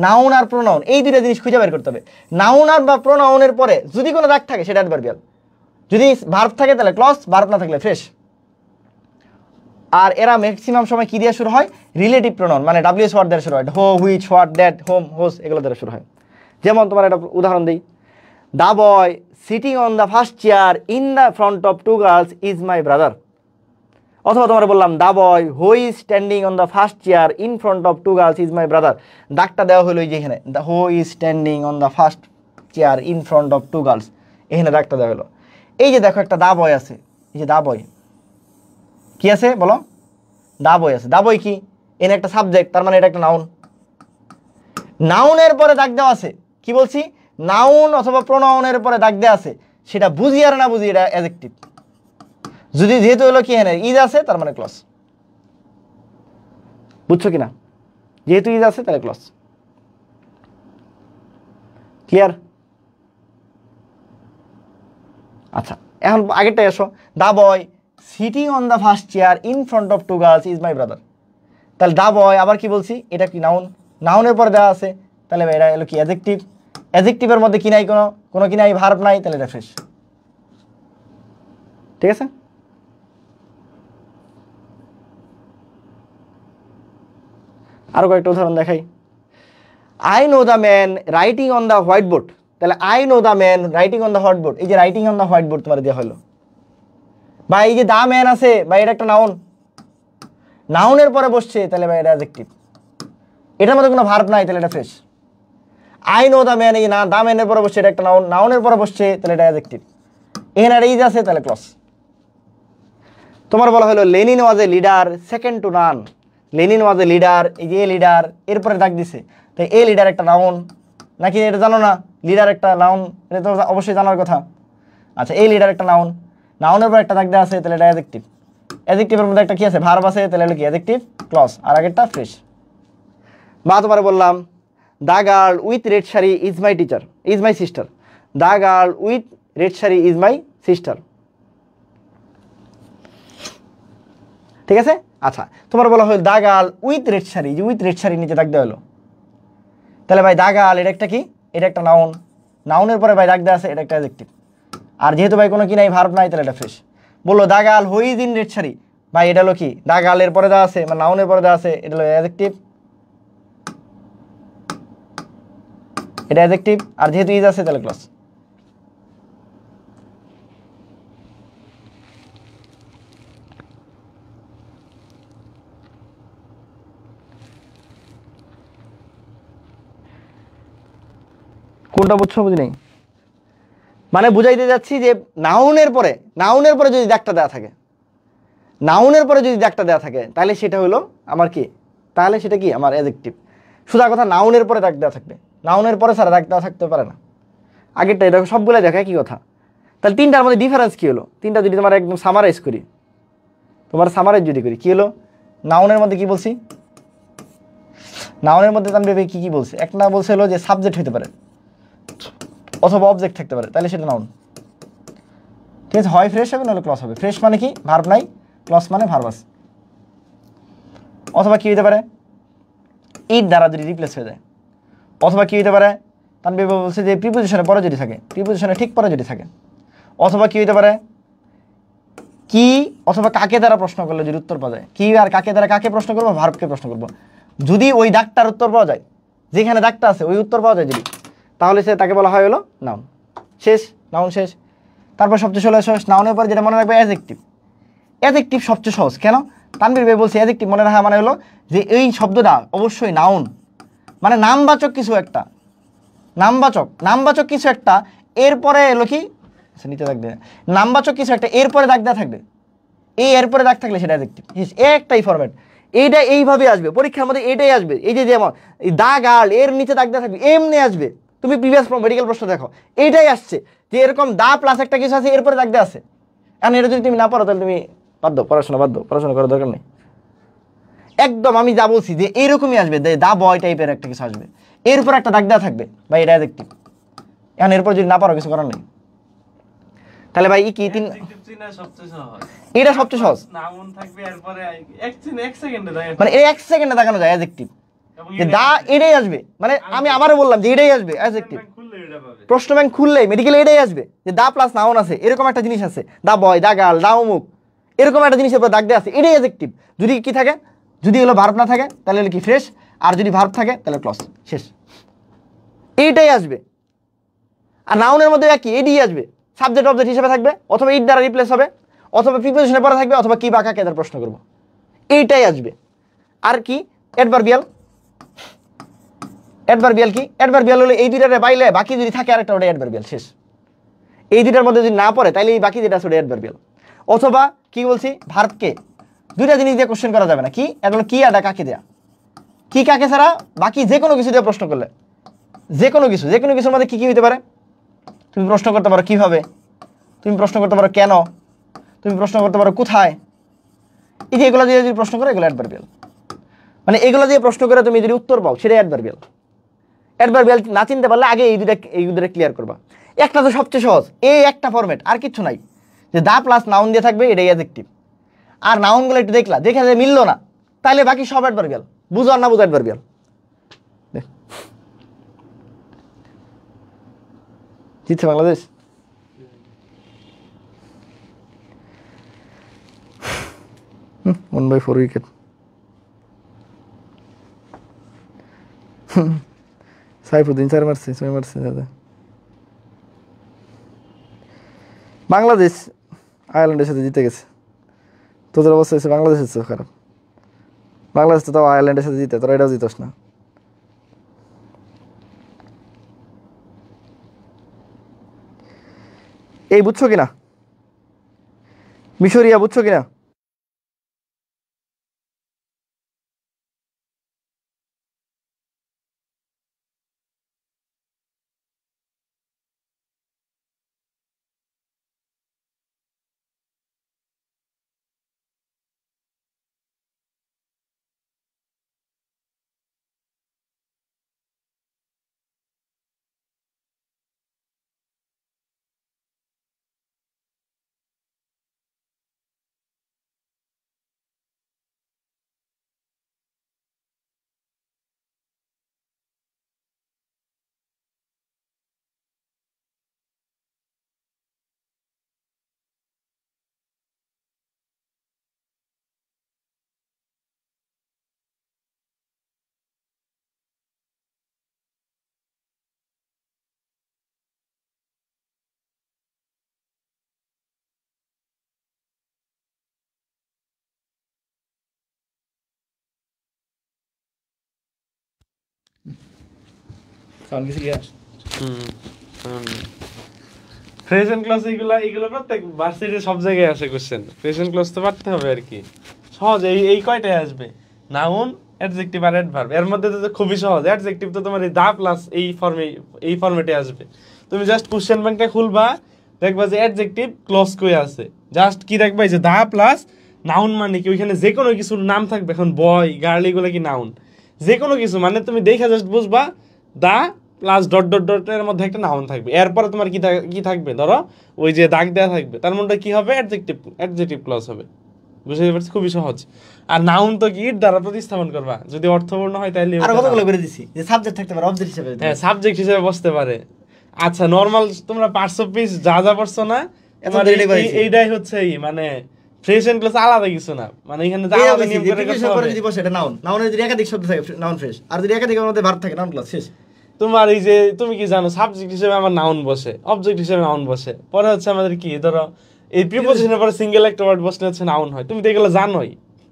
নাউন আর প্রোনাউন এই দুটো জিনিস খুঁজে বের করতে হবে। নাউন আর বা প্রোনাউনের পরে যদি কোনো দাগ থাকে সেটা অ্যাডভার্বিয়াল, যদি ভার্ব থাকে তাহলে ক্লজ, ভার্ব না থাকলে ফ্রেশ। আর এরা ম্যাক্সিমাম সময় কি দিয়ে শুরু হয়, রিলেটিভ প্রোনাউন মানে ডাব্লিউএস ওয়ার্ড দিয়ে শুরু হয়, who, which, what, that, whom, whose এগুলো দ্বারা শুরু হয়। যেমন তোমার একটা উদাহরণ দিই, the boy sitting on the first chair in the front of two girls is my brother. অথবা তোমার বললাম the boy who is standing on the first chair in front of two girls is my brother. ডাকটা দেওয়া হলো যে এখানে the who is standing on the first chair in front of two girls, এখানে ডাকটা দেওয়া হলো। এই যে দেখো একটা দা বয় আছে, এই যে দা বয় কি আছে বলো, দা বয় আছে। দা বয় কি, এনে একটা সাবজেক্ট, তার মানে এটা একটা নাউন। নাউনের পরে দাগ দেওয়া আছে, কি বলছি, নাউন অথবা প্রোনাউনের পরে দাগ দেওয়া আছে, সেটা বুঝি আর না বুঝি এটা অ্যাডজেক্টিভ। যদি যেহেতু হলো কি এখানে ইজ আছে তার মানে ক্লজ। বুঝছো কিনা? যেহেতু ইজ আছে তাহলে ক্লজ। ক্লিয়ার? আচ্ছা, এখন আগেরটাই এসো, the boy sitting on the first chair in front of two girls is my brother. তাহলে দা বয় আবার কি বলছি, এটা কি নাউন, নাউনের পরে দেওয়া আছে, তাহলে এটা হলো কি অ্যাডজেক্টিভ। অ্যাডজেক্টিভের মধ্যে কি নাই, কোনো কি নাই, ভার্ব নাই, তাহলে এটা ফ্রেশ। ঠিক আছে? আরো কয়েকটা উদাহরণ দেখাই। I know the man writing on the whiteboard, তাহলে I know the man writing on the whiteboard, এই যে writing on the whiteboard তোমার দেওয়া হলো। বা এই যে দ্য ম্যান আছে, বা এটা একটা নাউন, নাউনের পরে বসছে, তাহলে ভাই এটা অ্যাডজেক্টিভ। এটার মধ্যে কোনো ভার্ব নাই, তাহলে এটা fresh. I know the man, এই না দ্য ম্যানের পরে বসছে, এটা একটা নাউন, নাউনের পরে বসছে, তাহলে এটা অ্যাডজেক্টিভ। এখানে একটা ইজ আছে, তাহলে ক্লজ। তোমার বলা হলো Lenin was a leader second two naan, Lenin was a leader, এই যে এ লিডার এরপরে ডাক দিছে, তাই এ লিডার একটা নাউন নাকি, এটা জানো না, লিডার একটা নাউন, এটা তো অবশ্যই জানার কথা। আচ্ছা, এই লিডার একটা নাউন, নাউনের পর একটা দাগ দেওয়া আছে, তাহলে এটা অ্যাডজেক্টিভ। অ্যাডজেক্টিভের মধ্যে একটা কি আছে, ভার্ব আছে, তাহলে হলো কি অ্যাডজেক্টিভ ক্লজ, আর আগেরটা ফ্রেশ। বা তোমার বললাম the girl with red sari is my teacher, is my sister, the girl with red sari is my sister. ঠিক আছে? আচ্ছা, তোমার বলা হলো the girl with red sari, যে উইথ রেড শাড়ি নিচে দাগ দেওয়া হলো, তাহলে ভাই দ্য গার্ল এটা একটা কি, এটা একটা নাউন, নাউনের পরে ভাই দাগ দেওয়া আছে, এটা একটা অ্যাডজেক্টিভ। আর যেহেতু ভাই কোনো কি নাই, ভার্ব নাই, তাহলে এটা ফ্রেশ। বললো the girl who is in red sari, ভাই এটা হলো কি, দ্য গার্লের পরে দেওয়া আছে মানে নাউনের পরে দেওয়া আছে, এটা হলো অ্যাডজেক্টিভ। এটা অ্যাডজেক্টিভ, আর যেহেতু ইজ আছে তাহলে ক্লজ। কোনটা বুঝছো বুঝি নেই? মানে বুঝাইতে যাচ্ছি যে নাউনের পরে যদি দাগটা দেওয়া থাকে, নাউনের পরে যদি দাগটা দেওয়া থাকে তাহলে সেটা হলো আমার কি, তাহলে সেটা কি আমার অ্যাডজেক্টিভ। সোজা কথা নাউনের পরে দাগ দেওয়া থাকবে, নাউনের পরে ছাড়া দাগ দেওয়া থাকতে পারে না। আগেরটাই দেখো সবগুলো দেখো একই কথা। তাহলে তিনটার মধ্যে ডিফারেন্স কি হলো? তিনটা যদি তোমার একদম সামারাইজ করি, তোমার সামারাইজ যদি করি কি হলো? নাউনের মধ্যে কি বলছি? নাউনের মধ্যে তানভীর ভাই কি বলছে? এক না বলছে হলো যে সাবজেক্ট হতে পারে অথবা অবজেক্ট থাকতে পারে, তাহলে সেটা নাউন। ঠিক আছে, হয় ফ্রেশ হবে নাহলে ক্লজ হবে। ফ্রেশ মানে কি? ভার্ব নাই, ক্লজ মানে ভার্ব আছে। অথবা কি হতে পারে? ইট দ্বারা যদি রিপ্লেস হয়ে যায়। অথবা কি হতে পারে? তানভীর ভাই বলছে যে প্রিপোজিশনের পরে যদি থাকে, প্রিপোজিশনের ঠিক পরে যদি থাকে। অথবা কি হতে পারে? কি অথবা কাকে দ্বারা প্রশ্ন করলে যদি উত্তর পাওয়া যায়। কি আর কাকে দ্বারা কাকে প্রশ্ন করবো? ভার্বকে প্রশ্ন করবো। যদি ওই দাগটার উত্তর পাওয়া যায়, যেখানে দাগটা আছে ওই উত্তর পাওয়া যায় যদি, তাহলে সে তাকে বলা হয় হলো নাউন। শেষ, নাউন শেষ। তারপর সবচেয়ে শেষ নাউনের পর যেটা মনে রাখবে অ্যাডজেক্টিভ। অ্যাডজেক্টিভ সবচেয়ে সহজ। কেন? তানভীর ভাই বলছে অ্যাডজেক্টিভ মনে রাখা মানে হলো যে এই শব্দটা অবশ্যই নাউন, মানে নামবাচক কিছু একটা, নামবাচক কিছু একটা এরপরে এলো কি, নিচে দাগ দেয়, নামবাচক কিছু একটা এরপরে দাগ দেওয়া থাকবে। এই এরপরে দাগ থাকলে সেটা অ্যাডজেক্টিভ। একটাই ফরম্যাট, এইটা এইভাবে আসবে পরীক্ষার মধ্যে, এটাই আসবে। এই যে যেমন দাগ আল এর নিচে দাগ দেওয়া থাকবে, এমনি আসবে। তুমি প্রিভিয়াস মেডিকেল প্রশ্ন দেখো, এইটাই আসছে যে এরকম দা প্লাস একটা কিছু আছে এরপরে দাগ দেওয়া আছে। এখন এটা যদি তুমি না পড়ো তাহলে তুমি বাধ্য পড়াশোনা করার দরকার নেই। একদম আমি যা বলছি যে এইরকমই আসবে, দা বয় টাইপের একটা কিছু আসবে, এরপর একটা দাগ দেওয়া থাকবে, বা এটা অ্যাডজেক্টিভ। এখন এরপর যদি না পারো কিছু করার নেই। তাহলে ভাই কি তিন, এটা সবচেয়ে সহজ। মানে এই 1 সেকেন্ডে দেখানো যায় অ্যাডজেক্টিভ, যে দা এটাই আসবে। মানে আমি আবারও বললাম যে এটাই আসবে অ্যাডজেক্টিভ। প্রশ্ন ব্যাংক খুললেই মেডিকেল এটাই আসবে যে দা প্লাস নাউন আছে, এরকম একটা জিনিস আছে, দা বয়, দা গার্ল, দা অমুক, এরকম একটা জিনিসের উপর দাগ দেওয়া আছে, এটাই অ্যাডজেক্টিভ। যদি কি থাকে, যদি হলো ভার্ব না থাকে তাহলে হলো কি ফ্রেশ, আর যদি ভার্ব থাকে তাহলে ক্লজ। শেষ, এইটাই আসবে। আর নাউনের মধ্যে কি এডি আসবে, সাবজেক্ট অবজেক্ট হিসেবে থাকবে, অথবা ইট দ্বারা রিপ্লেস হবে, অথবা প্রিপোজিশনের পরে থাকবে, অথবা কি বা কাকে দ্বারা প্রশ্ন করবো, এইটাই আসবে। আর কি অ্যাডভার্বিয়াল, অ্যাডভার্বিয়াল কি? অ্যাডভার্বিয়াল হলো এই দুইটারে বাইলে বাকি যদি থাকে আরেকটা, ওটা অ্যাডভার্বিয়াল। শেষ, এই দুইটার মধ্যে যদি না পড়ে তাহলে এই বাকি যেটা আছে ওটা অ্যাডভার্বিয়াল। অথবা কি বলছি, ভার্বকে দুইটা জিনিস দিয়ে কোশ্চেন করা যাবে না। কি? এটা হলো কি আর কাকে দেয়া, কি কাকে ছাড়া বাকি যে কোনো কিছু দিয়ে প্রশ্ন করলে, যে কোনো কিছুর মধ্যে কি কি হতে পারে? তুমি প্রশ্ন করতে পারো কিভাবে, তুমি প্রশ্ন করতে পারো কেন, তুমি প্রশ্ন করতে পারো কোথায়। এই যে এগুলো দিয়ে যদি প্রশ্ন করো এগুলো অ্যাডভার্বিয়াল। মানে এগুলো দিয়ে প্রশ্ন করে তুমি যদি উত্তর পাও সেটাই অ্যাডভার্বিয়াল। অ্যাডভার্বিয়াল না চিনতে পারলে আগে এই দুটা ক্লিয়ার করবা। একটা তো সবচেয়ে সহজ, এই একটা ফরম্যাট, আর কিচ্ছু নাই, যে দা প্লাস নাউন দিয়ে থাকবে, এটাই অ্যাডজেক্টিভ। আর নাউনগুলো একটু দেখলা, দেখে যে মিললো না, তাহলে বাকি সব অ্যাডভার্বিয়াল। বুঝো আর না বুঝো অ্যাডভার্বিয়াল। জিতছে বাংলাদেশ। 1/4 উইকেট। সাইফুদ্দিন 4 মারছে, 6 মারছে দাদা। বাংলাদেশ আয়ারল্যান্ডের সাথে জিতে গেছে। তোদের অবস্থা হচ্ছে বাংলাদেশের চেয়ে খারাপ। বাংলাদেশ তো তাও আয়ারল্যান্ডের সাথে জিতে, তোরা এটাও জিতস না। এই বুঝছো কিনা, মিশরিয়া বুঝছো কিনা? কারণ কিছু কি প্রেজেন্ট ক্লজ এগুলো প্রত্যেক ভার্সিটি সব জায়গায় আসে কোশ্চেন। প্রেজেন্ট ক্লজ তো পারতে হবে আর কি, সহজ। এই কয়টায় আসবে, নাউন, অ্যাডজেক্টিভ আর অ্যাডভার্ব। এর মধ্যে তো খুবই সহজ। অ্যাডজেক্টিভ তো তোমার এই দা প্লাস এই ফরম্যাটে আসবে। তুমি জাস্ট কোশ্চেন ব্যাংকটা খুলবা, দেখবা যে অ্যাডজেক্টিভ ক্লজ কই আছে, জাস্ট কি দেখবা যে দা প্লাস নাউন মানে কি, ওইখানে যে কোনো কিছুর নাম থাকবে। এখন বয়, গার্ল এগুলো কি নাউন, যে কোনো কিছু মানে তুমি দেখা জাস্ট বুঝবা দা প্লাস ডট ডট ডটের মধ্যে একটা নাউন থাকবে। এরপরে তোমার কি থাকবে, ধরো ওই যে দাগ দেওয়া থাকবে, তার মধ্যে কি হবে, অ্যাডজেক্টিভ ক্লজ হবে। বুঝতে পারছি, খুবই সহজ। আর নাউন তো কি দ্বারা প্রতিস্থাপন করবা, যদি অর্থপূর্ণ হয় তাহলে আর কতগুলো করে দিছি যে সাবজেক্ট থাকতে পারে, অবজেক্ট হিসেবে। হ্যাঁ, সাবজেক্ট হিসেবে বসতে পারে। আচ্ছা, নরমাল তোমরা পার্টস অফ স্পিচ যা পড়ছো না, এইটাই হচ্ছে মানে প্রেজেন্ট ক্লজ আলাদা কিছু না, মানে এখানে যা আলাদা নিয়ম করে করতে হবে। যদি বসে এটা নাউন, নাউনের যদি একাধিক শব্দ থাকে নাউন ফ্রেজ, আর যদি একাধিক মধ্যে ভার্ব থাকে নাউন ক্লজ শেষ। তোমার এই যে তুমি কি জানো, সাবজেক্ট হিসেবে আমার নাউন বসে, অবজেক্ট হিসেবে নাউন বসে, পরে হচ্ছে আমাদের কি, ধরো এই প্রিপোজিশনের পরে সিঙ্গেল একটা ওয়ার্ড বসলে হচ্ছে নাউন হয়। তুমি তো এগুলো জানোই,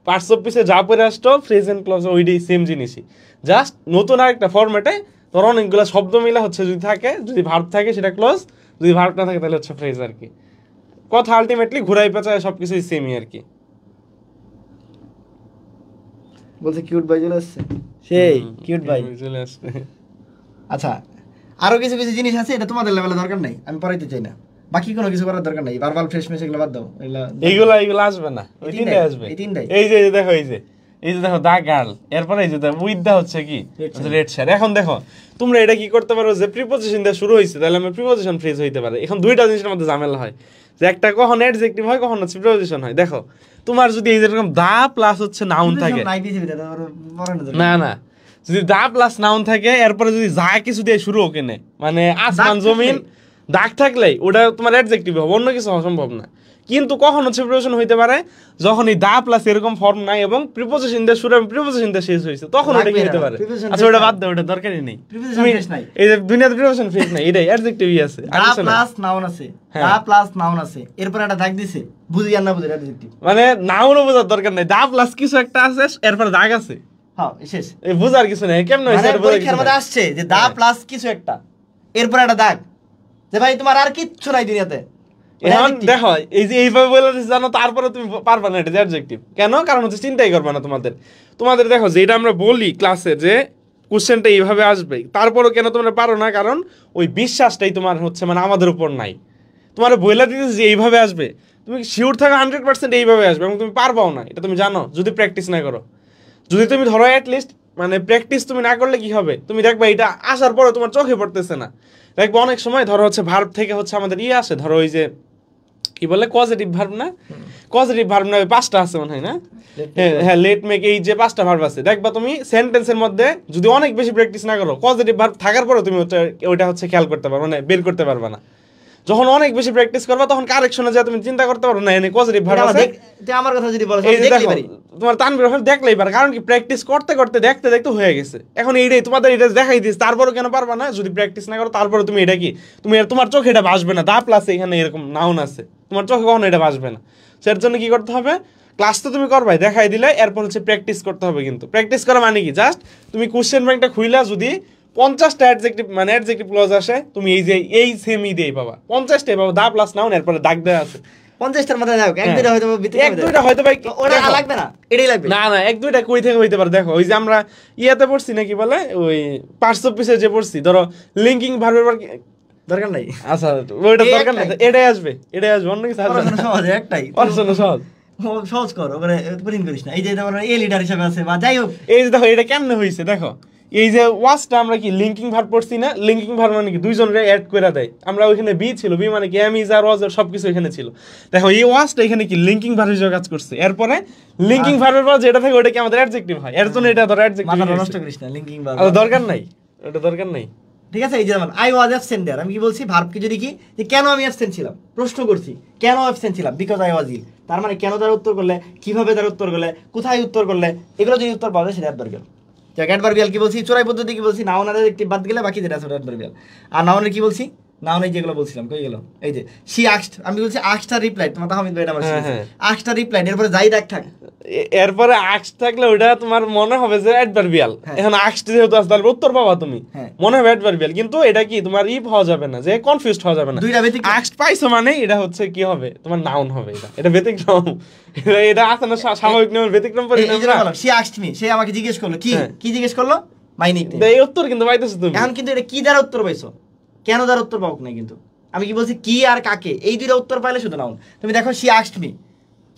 পার্টস অফ স্পিচে যা পড়ে আসতো প্রেজেন্ট ক্লজ ওইটাই সেম জিনিসই, জাস্ট নতুন আরেকটা ফরম্যাটে। ধরো অনেকগুলো শব্দ মিলে হচ্ছে, যদি থাকে, যদি ভার্ব থাকে সেটা ক্লজ, যদি ভার্ব না থাকে তাহলে হচ্ছে ফ্রেজ আর কি। কথা আলটিমেটলি ঘুরাই পেঁচায় সবকিছুই সেমই আর কি। বলছে কিউট বাই চলে আসছে, সেই কিউট বাই চলে আসবে। আচ্ছা, আরো কিছু কিছু জিনিস আছে, এটা তোমাদের লেভেলে দরকার নাই, আমি পড়াইতে চাই না। বাকি কোনো কিছু করার দরকার নাই, ভার্বাল ফ্রেশনেস এগুলো বাদ দাও। এগুলো আসবে না, ওই তিনটাই আসবে। এই যে দেখো, এই যে দেখো দা গার্ল, এরপরে এই যে উইথ দা হচ্ছে কি রেড শেয়ার। এখন দেখো তোমরা এটা কি করতে পারো, যে প্রিপোজিশন দিয়ে শুরু হয়েছে তাহলে আমার প্রিপোজিশন ফ্রেজ হইতে পারে। এখন দুইটা জিনিসের মধ্যে ঝামেলা হয়, যে একটা কখন অ্যাডজেক্টিভ হয়, কখন হচ্ছে প্রিপোজিশন হয়। দেখো তোমার যদি এই যেরকম দা প্লাস হচ্ছে নাউন থাকে, না না, যদি দা প্লাস নাউন থাকে, এরপরে যদি যা কিছু দিয়ে শুরু হোক, এনে মানে আসমান জমিন দাগ থাকলে ওটা তোমার অ্যাডজেক্টিভ হবে, অন্য কিছু অসম্ভব না। কিন্তু কখন হচ্ছে প্রিপোজিশন হইতে পারে, যখন এই দা প্লাস এরকম ফর্ম নাই এবং প্রিপোজিশন দিয়ে শুরু, প্রিপোজিশন দিয়ে শেষ হয়েছে, তখন ওটা কি হতে পারে। আচ্ছা, ওটা বাদ দাও, ওটা দরকারই নেই। তুমি এই যে দুনিয়াতে প্রিপোজিশন ফ্রেজ নাই, এটাই অ্যাডজেক্টিভই আছে। দা প্লাস নাউন আছে, দা প্লাস নাউন আছে, এরপর একটা দাগ দিছে, বুঝি আর না বুঝি অ্যাডজেক্টিভ, মানে নাউনও বোঝার দরকার নাই, দা প্লাস কিছু একটা আছে, এরপর দাগ আছে, হ্যাঁ শেষ। এই বুঝার কিছু নাই। কেমন হইছে এটা বোঝার কিছু মধ্যে আসছে যে দা প্লাস কিছু একটা, এরপর একটা দাগ, যে ভাই তোমার আর কিচ্ছু নাই দুনিয়াতে। এখন দেখো এই যে এইভাবে বলে জানো, তারপরে তুমি পারবা না এটা অ্যাডজেক্টিভ। কেন? কারণ হচ্ছে চিন্তাই করবে না তোমাদের দেখো যেটা আমরা বলি ক্লাসে যে কোশ্চেনটা এইভাবে আসবে, তারপরেও কেন তোমরা পারো না? কারণ ওই বিশ্বাসটাই তোমার হচ্ছে মানে আমাদের উপর নাই। তোমার বইলা দিতেছে যে এইভাবে আসবে, তুমি শিওর থাকো 100% এইভাবে আসবে, এবং তুমি পারবাও না, এটা তুমি জানো যদি প্র্যাকটিস না করো। যদি তুমি ধরো অ্যাটলিস্ট মানে প্র্যাকটিস তুমি না করলে কি হবে, তুমি দেখবা এটা আসার পরে তোমার চোখে পড়তেছে না। দেখবো অনেক সময় ধরো হচ্ছে ভার্ব থেকে হচ্ছে আমাদের আসে, ধরো ওই যে কি বলে পজিটিভ ভার্ব না, পজিটিভ ভার্ব না 5টা আছে মনে হয় না, হ্যাঁ লেট মেক, এই যে 5টা ভার্ব আছে, দেখবা তুমি সেন্টেন্সের মধ্যে যদি অনেক বেশি প্র্যাকটিস না করো, পজিটিভ ভার্ব থাকার পরে তুমি ওইটা হচ্ছে খেয়াল করতে পারবে, মানে বের করতে পারবে না। যখন অনেক বেশি প্র্যাকটিস করবা তখন কারেকশনে যা তুমি চিন্তা করতে পারো না এনে পজিটিভ ভার্ব আছে। আমার কথা যদি বলো, এই যে দেখো তোমার তানভীর ভার্ব দেখলেই পারে, কারণ কি প্র্যাকটিস করতে করতে দেখতে দেখতে হয়ে গেছে। এখন এইটাই তোমাদের এটা দেখাই দিস, তারপরেও কেন পারবা না? যদি প্র্যাকটিস না করো তারপরে তুমি এটা কি, তুমি তোমার চোখে এটা ভাসবে না, দা প্লাস এখানে এরকম নাউন আছে, তোমার চোখে কখনো এটা ভাসবে না। সেটার জন্য কি করতে হবে, ক্লাস তো তুমি করবাই, দেখাই দিলে, এরপর হচ্ছে প্র্যাকটিস করতে হবে। কিন্তু প্র্যাকটিস করা মানে কি, জাস্ট তুমি কোশ্চেন ব্যাংকটা খুইলা যদি 50টা অ্যাডজেক্টিভ মানে অ্যাডজেক্টিভ ক্লজ আসে, তুমি এই যে এই সেম দিয়েই পাবা, 50টাই পাবা, দা প্লাস নাউন, এরপরে দাগ দেওয়া আছে। 50টার মধ্যে দাও, এক দুইটা হয়তো এক দুইটা হয়তো ভাই ওটা লাগবে না, এটাই লাগবে। না না, এক দুইটা কই থেকে হইতে পারে। দেখো ওই যে আমরা ইয়াতে পড়ছি নাকি বলে, ওই পার্টস অফ স্পিচে যে পড়ছি, ধরো লিঙ্কিং ভার্বের দরকার নাই। আচ্ছা, ওইটা দরকার নাই, এটাই আসবে, অন্য কিছু আসবে না। সহজ একটাই, পড়াশোনা সহজ সহজ করো, মানে কঠিন করিস না। এই যে তোমার এ লিডার হিসেবে আছে বা যাই হোক, এই যে দেখো এটা কেমনে হইছে, দেখো এই যে ওয়াজটা আমরা কি লিঙ্কিং ভার্ব পড়ছি না, লিঙ্কিং ভার্ব মানে কি দুইজনরে অ্যাড করে দেয়। আমরা ওইখানে বি ছিল, বি মানে কি এম ইজ আর ওয়াজ আর সবকিছু এখানে ছিল। দেখো এই ওয়াজটা এখানে কি লিঙ্কিং ভার্ব হিসেবে কাজ করছে, এরপরে লিঙ্কিং ভার্বের পর যেটা থাকে ওটা কি আমাদের অ্যাডজেক্টিভ হয়, এর জন্য এটা ধরো অ্যাডজেক্টিভ। মাথা নষ্ট করিস না, লিঙ্কিং ভার্ব দরকার নাই, এটা দরকার নাই। ঠিক আছে, এই যে যেমন আই ওয়াজ অ্যাবসেন্ট দেয়ার, আমি কি বলছি ভার্বকে যদি কি, যে কেন আমি অ্যাবসেন্ট ছিলাম, প্রশ্ন করছি কেন অ্যাবসেন্ট ছিলাম, বিকজ আই ওয়াজ ইল। তার মানে কেন তার উত্তর করলে, কিভাবে তার উত্তর করলে, কোথায় উত্তর করলে, এগুলো যদি উত্তর পাওয়া যায় সেটা অ্যাডভার্বিয়াল। অ্যাডভার্বিয়াল কি বলছি, চোরাই পদ্ধতি কি বলছি, নাউন আর অ্যাডজেক্টিভ বাদ গেলে বাকি যেটা আছে অ্যাডভার্বিয়াল। আর নাউনের কি বলছি, নাউন এই যেগুলো বলছিলাম কই গেল, এই যে শি আস্কড, আমি বলছি আস্কড আর রিপ্লাইড, তোমার তাহমিদ ভাই এটা আমার শিখেছে, আস্কড আর রিপ্লাইড, এরপরে যাই ডাক থাক, এরপরে আক্স থাকলে ওটা তোমার মনে হবে যে অ্যাডভার্বিয়াল, এখন আক্স যেহেতু আছে তাহলে উত্তর পাবা তুমি, মনে হবে অ্যাডভার্বিয়াল, কিন্তু এটা কি তোমার হওয়া যাবে না, যে কনফিউজড হওয়া যাবে না, দুইটা ব্যতিক্রম। আক্স পাইছো মানে এটা হচ্ছে কি হবে, তোমার নাউন হবে, এটা ব্যতিক্রম, এটা আছে না স্বাভাবিক নিয়মের ব্যতিক্রম পরিণাম না। শি আস্কড মি, সে আমাকে জিজ্ঞেস করলো কি জিজ্ঞেস করলো, মাই নিকনেম, এই উত্তর কিন্তু পাইতেছো তুমি, এখন কিন্তু এটা কি দ্বারা উত্তর পাইছো, কেন দ্বারা উত্তর পাও না, কিন্তু আমি কি বলছি কি আর কাকে, এই দুইটা উত্তর পাইলে শুধু নাউন। তুমি দেখো শি আস্কড মি,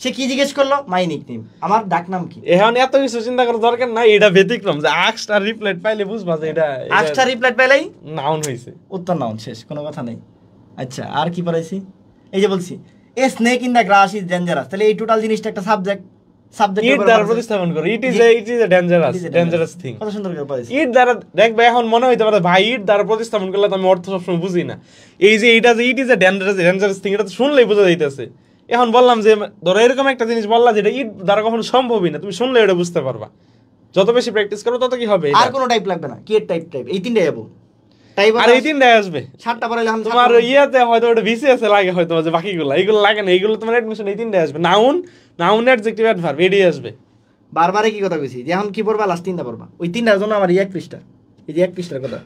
সে কি জিজ্ঞেস করলো, মাই নিকনেম, আমার ডাক নাম কি, এখন এত কিছু চিন্তা করার দরকার নাই, এটা ব্যতিক্রম, যে আক্স আর রিপ্লাইড পাইলে বুঝবা যে এটা আস্কড আর রিপ্লাইড পাইলেই নাউন হইছে, উত্তর নাউন, শেষ, কোনো কথা নেই। আচ্ছা আর কি পড়াইছি, এই যে বলছি এ snake in the glass is dangerous, তাহলে এই টোটাল জিনিসটা একটা সাবজেক্ট, ইট দ্বারা প্রতিস্থাপন করো, it is a dangerous thing, কত সুন্দর করে পড়াইছি। ইট দ্বারা দেখবে, এখন মনে হইতে পারে ভাই ইট দ্বারা প্রতিস্থাপন করলে তো আমি অর্থ সবসময় বুঝি না, এই যে এটা যে it is a dangerous thing, এটা তো শুনলেই বোঝা যাইতেছে। এখন বললাম যে ধরো এরকম একটা জিনিস বললা যেটা ইট দ্বারা কখনো সম্ভবই না, তুমি শুনলে এটা বুঝতে পারবা, যত বেশি প্র্যাকটিস করো তত কি হবে, আর কোনো টাইপ লাগবে না, কি টাইপ এই তিনটাই যাবো, টাইপ আর এই তিনটাই আসবে, সাতটা পড়াইলে আমি তোমার ইয়েতে হয়তো ওটা বিসিএস এ লাগে, হয়তো যে বাকিগুলো এইগুলো লাগে না, এইগুলো তোমার অ্যাডমিশন এই তিনটাই আসবে, নাউন অ্যাডজেক্টিভ অ্যাডভার্ব এটাই আসবে। বারবারে কি কথা কইছি যে এখন কি পড়বা, লাস্ট তিনটা পড়বা, ওই তিনটার জন্য আমার এক পৃষ্ঠা, এই যে এক পৃষ্ঠার কথা।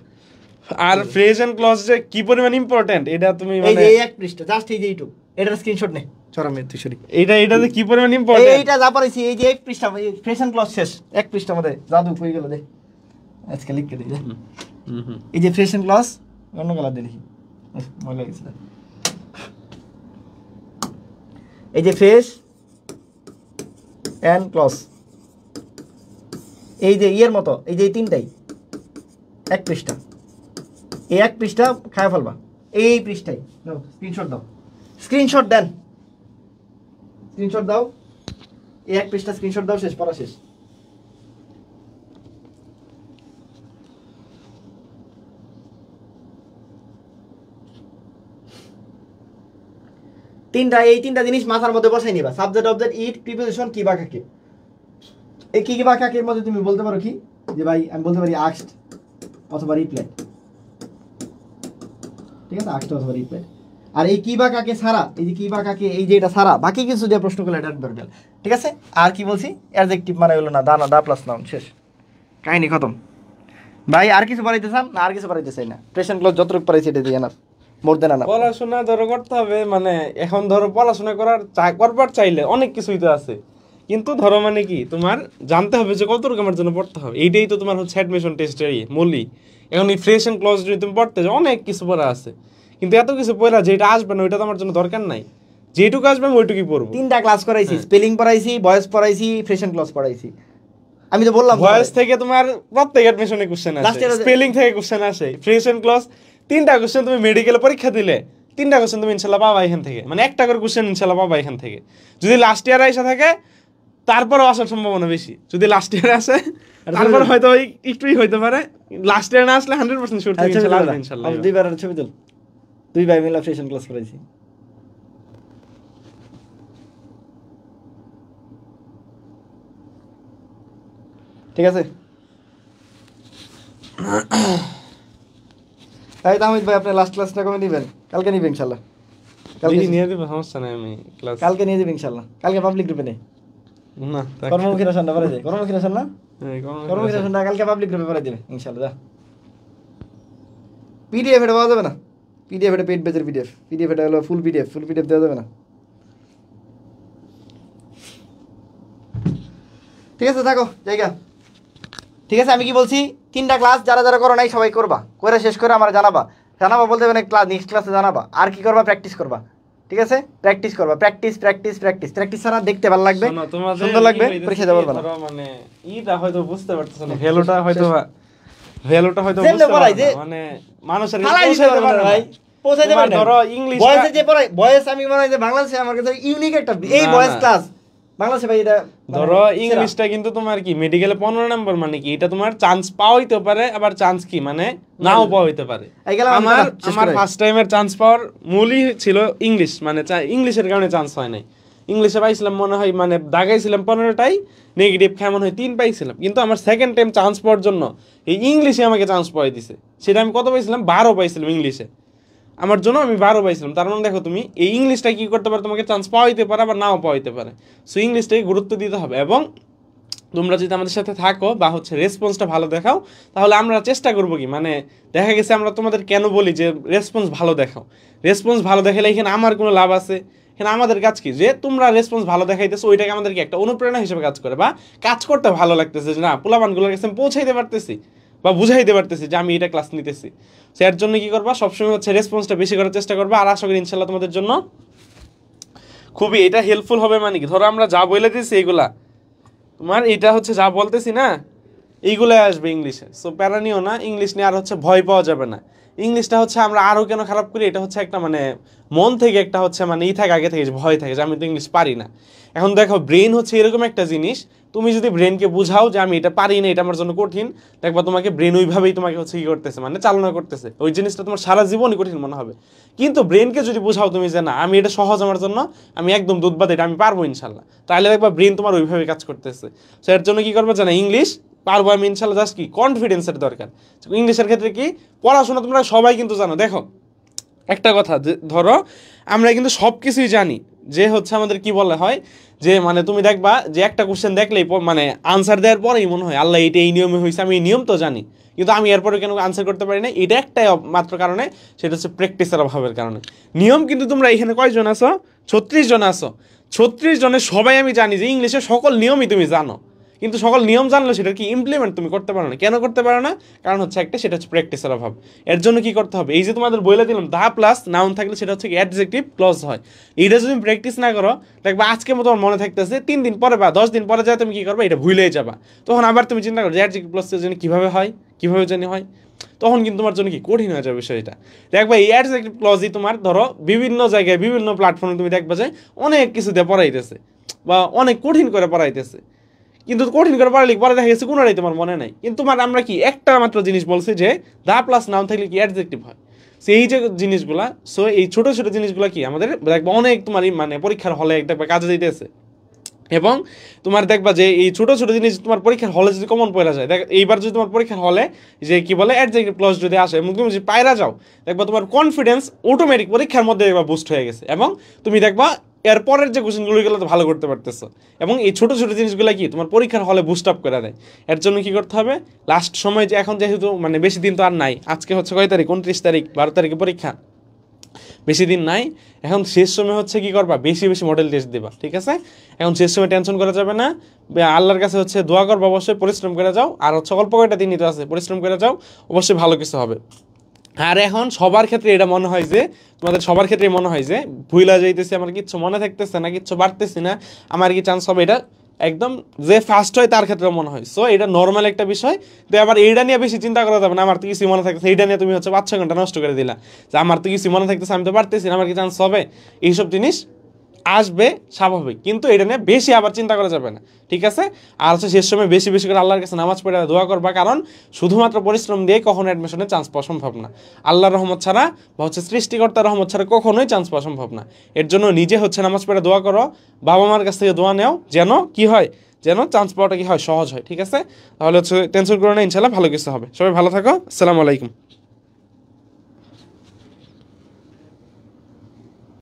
আর ফ্রেজ এন্ড ক্লজ যে কি পরিমাণ ইম্পর্টেন্ট এটা তুমি এই মানে যে এক পৃষ্ঠা, জাস্ট এই যে এইটুক, এটার স্ক্রিনশট নে চরামে তুই সরি, এটা যে কি পরিমাণ ইম্পর্টেন্ট, এইটা যা পড়াইছি এই যে এক পৃষ্ঠা, ফ্রেজ এন্ড ক্লজ শেষ, এক পৃষ্ঠার মধ্যে জাদু কই গেল দে, আজকে লিখে দিই, এই যে ফ্রেজ এন্ড ক্লজ অন্য কালার দিয়ে লিখি, মনে লাগছে, এই যে ফ্রেজ এন্ড ক্লজ, এই যে ইয়ের মতো, এই যে এই তিনটাই এক পৃষ্ঠা, এই এক পৃষ্ঠা খায় ফেলবা, এই পৃষ্ঠায় দাও স্ক্রিনশট দাও, স্ক্রিনশট দেন, স্ক্রিনশট দাও, এই এক পৃষ্ঠা স্ক্রিনশট দাও, শেষ, পড়া শেষ। এই তিনটা জিনিস মাথার মধ্যে বসাই নিবা, সাবজেক্ট অবজেক্ট ইট প্রিপোজিশন কি বা কাকে, এই কি বা কাকের মধ্যে তুমি বলতে পারো কি যে ভাই আমি বলতে পারি আস্কড অথবা রিপ্লাইড, ঠিক আছে, আস্কড অথবা রিপ্লাইড। আর এই কি বা কাকে ছাড়া, এই যে কি বা কাকে, এই যে এটা ছাড়া বাকি কিছু যে প্রশ্ন করলে এটা অ্যাডভার্বিয়াল, ঠিক আছে। আর কি বলছি, অ্যাডজেক্টিভ মানে হলো না, দা প্লাস নাউন, শেষ, কাহিনী খতম ভাই। আর কিছু পড়াইতে চান না, আর কিছু পড়াইতে চাই না, প্রেজেন্ট ক্লজ যতটুকু পড়াইছি এটা দিয়ে না, মোর দেন না। পড়াশোনা ধরো করতে হবে, মানে এখন ধরো পড়াশোনা করবার চাইলে অনেক কিছুই তো আছে, কিন্তু ধরো মানে কি তোমার জানতে হবে যে কতটুকু আমার জন্য পড়তে হবে, এইটাই তো তোমার হচ্ছে অ্যাডমিশন টেস্টের মূলই। এখন এই ফ্রেশ এন্ড ক্লজ যদি তুমি পড়তে যাও অনেক কিছু পড়া আছে, কিন্তু এত কিছু পড়া যেটা আসবে না ওইটা তো আমার জন্য দরকার নাই, যেটুকু আসবে আমি ওইটুকুই পড়বো। তিনটা ক্লাস করাইছি, স্পেলিং পড়াইছি, ভয়েস পড়াইছি, ফ্রেশ এন্ড ক্লজ পড়াইছি। আমি তো বললাম ভয়েস থেকে তোমার প্রত্যেক অ্যাডমিশনে কোশ্চেন আসে, স্পেলিং থেকে কোশ্চেন আসে, ফ্রেশ এন্ড ক্লজ তিনটা কোশ্চেন তুমি মেডিকেলে পরীক্ষা দিলে তিনটা কোশ্চেন তুমি ইনশাল্লাহ পাবা এখান থেকে, মানে একটা করে কোশ্চেন ইনশাল্লাহ পাবা এখান থেকে। যদি লাস্ট ইয়ারে এসে থাকে তারপরেও আসার সম্ভাবনা বেশি, যদি লাস্ট ইয়ারে আসে তারপরে হয়তো একটুই হইতে পারে, লাস্ট ইয়ারে না আসলে 100% শিওর থাকি ইনশাআল্লাহ। দুইবার ছবি তুল, দুই ভাই মিলে ফ্রেশ এন্ড ক্লজ করাইছি। ঠিক আছে, তাই তাহমিদ ভাই আপনি লাস্ট ক্লাসটা কবে নেবেন? কালকে নিবেন ইনশাআল্লাহ, কালকে নিয়ে দিব, সমস্যা নাই, আমি ক্লাস কালকে নিয়ে দিব ইনশাআল্লাহ। কালকে পাবলিক গ্রুপে নেই না, কর্মমুখী রসনটা পরে যায়, কর্মমুখী রসন না, হ্যাঁ কর্মমুখী রসনটা কালকে পাবলিক গ্রুপে পরে দিবে ইনশাআল্লাহ। পিডিএফ এটা পাওয়া যাবে না, পিডিএফ এটা পেড বেজের পিডিএফ এটা হলো ফুল পিডিএফ দেওয়া যাবে না। ঠিক আছে থাকো জায়গা, ঠিক আছে। আমি কি বলছি, তিনটা ক্লাস যারা যারা করো নাই সবাই করবা, করে শেষ করে আমার জানাবা বলতে হবে না, ক্লাস নেক্সট ক্লাসে জানাবা। আর কি করবা, প্র্যাকটিস করবা, ঠিক আছে, প্র্যাকটিস করবা, প্র্যাকটিস ছাড়া দেখতে ভালো লাগবে, সুন্দর লাগবে, পরীক্ষা দেওয়ার ভালো। মানে ইটা হয়তো বুঝতে পারতেছ না, ভ্যালুটা হয়তো বুঝতে পারবে না, মানে মানুষের ভাই পৌঁছাইতে পারে না। ধরো ইংলিশ ভয়েসে যে পড়াই, ভয়েস আমি মনে হয় যে বাংলাদেশে আমার কাছে ইউনিক একটা এই ভয়েস ক্লাস বাংলাদেশে ভাই। এটা ধরো ইংলিশটা কিন্তু তোমার কি মেডিকেলে 15 নম্বর, মানে কি এটা তোমার চান্স পাওয়া হইতে পারে, আবার চান্স কি মানে নাও পাওয়া হইতে পারে। আমার ফার্স্ট টাইমের চান্স পাওয়ার মূলই ছিল ইংলিশ, মানে ইংলিশের কারণে চান্স হয় নাই। ইংলিশে পাইছিলাম মনে হয়, মানে দাগাইছিলাম 15টাই, নেগেটিভ কেমন হয় 3 পাইছিলাম, কিন্তু আমার সেকেন্ড টাইম চান্স পাওয়ার জন্য এই ইংলিশে আমাকে চান্স পাওয়াই দিছে। সেটা আমি কত পাইছিলাম, 12 পাইছিলাম ইংলিশে। আমার জন্য আমি 12 পাইছিলাম। তার মানে দেখো তুমি এই ইংলিশটা কি করতে পারো, তোমাকে চান্স পাওয়া হইতে পারে বা নাও পাওয়া হইতে পারে। সো ইংলিশটাকে গুরুত্ব দিতে হবে, এবং তোমরা যদি আমাদের সাথে থাকো বা হচ্ছে রেসপন্সটা ভালো দেখাও, তাহলে আমরা চেষ্টা করবো কি, মানে দেখা গেছে আমরা তোমাদের কেন বলি যে রেসপন্স ভালো দেখাও, রেসপন্স ভালো দেখালে এখানে আমার কোনো লাভ আছে? এখানে আমাদের কাজ কি, যে তোমরা রেসপন্স ভালো দেখাইতেছো, ওইটাকে আমাদেরকে একটা অনুপ্রেরণা হিসেবে কাজ করে, বা কাজ করতে ভালো লাগতেছে যে না পোলাপানগুলোর কাছে আমি পৌঁছাইতে পারতেছি বা বুঝাইতে পারতেছি যে আমি এটা ক্লাস নিতেছি। সো এর জন্য কি করবা, সবসময় হচ্ছে রেসপন্সটা বেশি করার চেষ্টা করবা। আর আশা করি ইনশাল্লাহ তোমাদের জন্য খুবই এটা হেল্পফুল হবে। মানে কি, ধরো আমরা যা বলে দিয়েছি এইগুলা তোমার, এটা হচ্ছে যা বলতেছি না এইগুলাই আসবে ইংলিশে। সো প্যারা নিও না, ইংলিশ নিয়ে আর হচ্ছে ভয় পাওয়া যাবে না। ইংলিশটা হচ্ছে আমরা আরও কেন খারাপ করি, এটা হচ্ছে একটা মানে মন থেকে একটা হচ্ছে মানে থাকে আগে থেকে যে ভয় থাকে যে আমি তো ইংলিশ পারি না। এখন দেখো ব্রেন হচ্ছে এরকম একটা জিনিস, তুমি যদি ব্রেনকে বুঝাও যে আমি এটা পারি না, এটা আমার জন্য কঠিন, দেখবা তোমাকে ব্রেন ওইভাবেই তোমাকে হচ্ছে কি করতেছে, মানে চালনা করতেছে, ওই জিনিসটা তোমার সারা জীবনই কঠিন মনে হবে। কিন্তু ব্রেনকে যদি বুঝাও তুমি যে না আমি এটা সহজ আমার জন্য, আমি একদম দুধ ভাত এটা আমি পারবো ইনশাল্লাহ, তাহলে দেখবা ব্রেন তোমার ওইভাবে কাজ করতেছে। সো এর জন্য কি করবে জানা, ইংলিশ পারবো আমি ইনশাল্লাহ, জাস্ট কি কনফিডেন্সের দরকার। ইংলিশের ক্ষেত্রে কি পড়াশোনা তোমরা সবাই কিন্তু জানো। দেখো একটা কথা, যে ধরো আমরা কিন্তু সব কিছুই জানি, যে হচ্ছে আমাদের কি বলা হয় যে মানে তুমি দেখবা যে একটা কোশ্চেন দেখলেই মানে আনসার দেওয়ার পরেই মনে হয় আল্লাহ এটা এই নিয়মে হয়েছে, আমি এই নিয়ম তো জানি, কিন্তু আমি এরপরে কেন আনসার করতে পারি না, এটা একটাই মাত্র কারণে, সেটা হচ্ছে প্র্যাকটিসের অভাবের কারণে। নিয়ম কিন্তু তোমরা এখানে কয়জন আছো, 36 জন আছো, 36 জনের সবাই আমি জানি যে ইংলিশের সকল নিয়মই তুমি জানো, কিন্তু সকল নিয়ম জানলে সেটা কি ইমপ্লিমেন্ট তুমি করতে পারো না। কেন করতে পারো না? কারণ হচ্ছে একটা, সেটা হচ্ছে প্র্যাকটিসের অভাব। এর জন্য কি করতে হবে, এই যে তোমাদের বলে দিলাম দা প্লাস নাউন থাকলে সেটা হচ্ছে অ্যাডজেক্টিভ ক্লজ হয়, এইটা যদি প্র্যাকটিস না করো দেখবা আজকে মতো তোমার মনে থাকতেছে, 3 দিন পরে বা 10 দিন পরে যায় তুমি কি করবে, এটা ভুলেই যাবা। তখন আবার তুমি চিন্তা করো যে অ্যাডজেক্টিভ ক্লজের জন্য কীভাবে হয়, কীভাবে জানি হয়, তখন কিন্তু তোমার জন্য কি কঠিন হয়ে যাবে বিষয়টা। দেখবা এই অ্যাডজেক্টিভ ক্লজই তোমার ধরো বিভিন্ন জায়গায় বিভিন্ন প্ল্যাটফর্মে তুমি দেখবা যে অনেক কিছু দিয়ে পড়াইতেছে বা অনেক কঠিন করে পড়াইতেছে, কিন্তু কঠিন করে পড়ালে পরে দেখা গেছে কোনোটাই তোমার মনে নাই। কিন্তু তোমার আমরা কি একটা মাত্র জিনিস বলছি যে দা প্লাস নাউন থাকলে কি অ্যাডজেক্টিভ হয়, সেই যে জিনিসগুলা। সো এই ছোটো ছোটো জিনিসগুলো কি আমাদের দেখবা অনেক তোমার মানে পরীক্ষার হলে দেখবা কাজে দিতেছে, এবং তোমার দেখবা যে এই ছোটো ছোটো জিনিস তোমার পরীক্ষার হলে যদি কমন পড়া যায়, দেখ এইবার যদি তোমার পরীক্ষার হলে যে কি বলে অ্যাডজেক্টিভ ক্লজ যদি আসে এবং তুমি যদি পায়রা যাও, দেখবা তোমার কনফিডেন্স অটোমেটিক পরীক্ষার মধ্যে দেখবা বুস্ট হয়ে গেছে, এবং তুমি দেখবা এর পরের যে কোশ্চেনগুলো তো ভালো করতে পারতেছো। এবং এই ছোটো ছোটো জিনিসগুলো কি তোমার পরীক্ষার হলে বুস্ট আপ করে দেয়। এর জন্য কি করতে হবে, লাস্ট সময় যে এখন যেহেতু মানে বেশি দিন তো আর নাই, আজকে হচ্ছে কয় তারিখ, 29 তারিখ, 12 তারিখে পরীক্ষা, বেশি দিন নাই। এখন শেষ সময় হচ্ছে কি করবা, বেশি বেশি মডেল টেস্ট দিবা, ঠিক আছে? এখন শেষ সময় টেনশন করা যাবে না, আল্লাহর কাছে হচ্ছে দোয়া করবা, অবশ্যই পরিশ্রম করে যাও, আর হচ্ছে অল্প কয়টা দিনই তো আছে, পরিশ্রম করে যাও, অবশ্যই ভালো কিছু হবে। আর এখন সবার ক্ষেত্রে এটা মনে হয় যে তোমাদের সবার ক্ষেত্রে মনে হয় যে ভুলা যাইতেছে, আমার কিচ্ছু মনে থাকতেছে না, কিচ্ছু বাড়তেছি না, আমার কি চান্স হবে, এটা একদম যে ফার্স্ট হয় তার ক্ষেত্রে মনে হয়। সো এটা নর্মাল একটা বিষয়, তো আবার এইটা নিয়ে বেশি চিন্তা করা যাবে না, আমার তো কিছু মনে থাকতেছে, এইটা নিয়ে তুমি হচ্ছে 5-6 ঘন্টা নষ্ট করে দিলা যে আমার তো কিছু মনে থাকতেছে, আমি তো পারতেছি না, আমার কি চান্স হবে, এইসব জিনিস আসবে স্বাভাবিক, কিন্তু এটা নিয়ে বেশি আবার চিন্তা করা যাবে না, ঠিক আছে? আর হচ্ছে শেষ সময় বেশি বেশি করে আল্লাহর কাছে নামাজ পড়ে দোয়া করবা, কারণ শুধুমাত্র পরিশ্রম দিয়ে কখনো অ্যাডমিশনে চান্স পাওয়া সম্ভব না। আল্লাহর রহমত ছাড়া বা হচ্ছে সৃষ্টিকর্তার রহমত ছাড়া কখনোই চান্স পাওয়া সম্ভব না। এর জন্য নিজে হচ্ছে নামাজ পড়ে দোয়া করো, বাবা মার কাছ থেকে দোয়া নেও, যেন কি হয়, যেন চান্স পাওয়াটা কি হয়, সহজ হয়, ঠিক আছে? তাহলে হচ্ছে টেনশন করো না, ইনশাল্লাহ ভালো কিছু হবে। সবাই ভালো থাকো, আসসালামু আলাইকুম।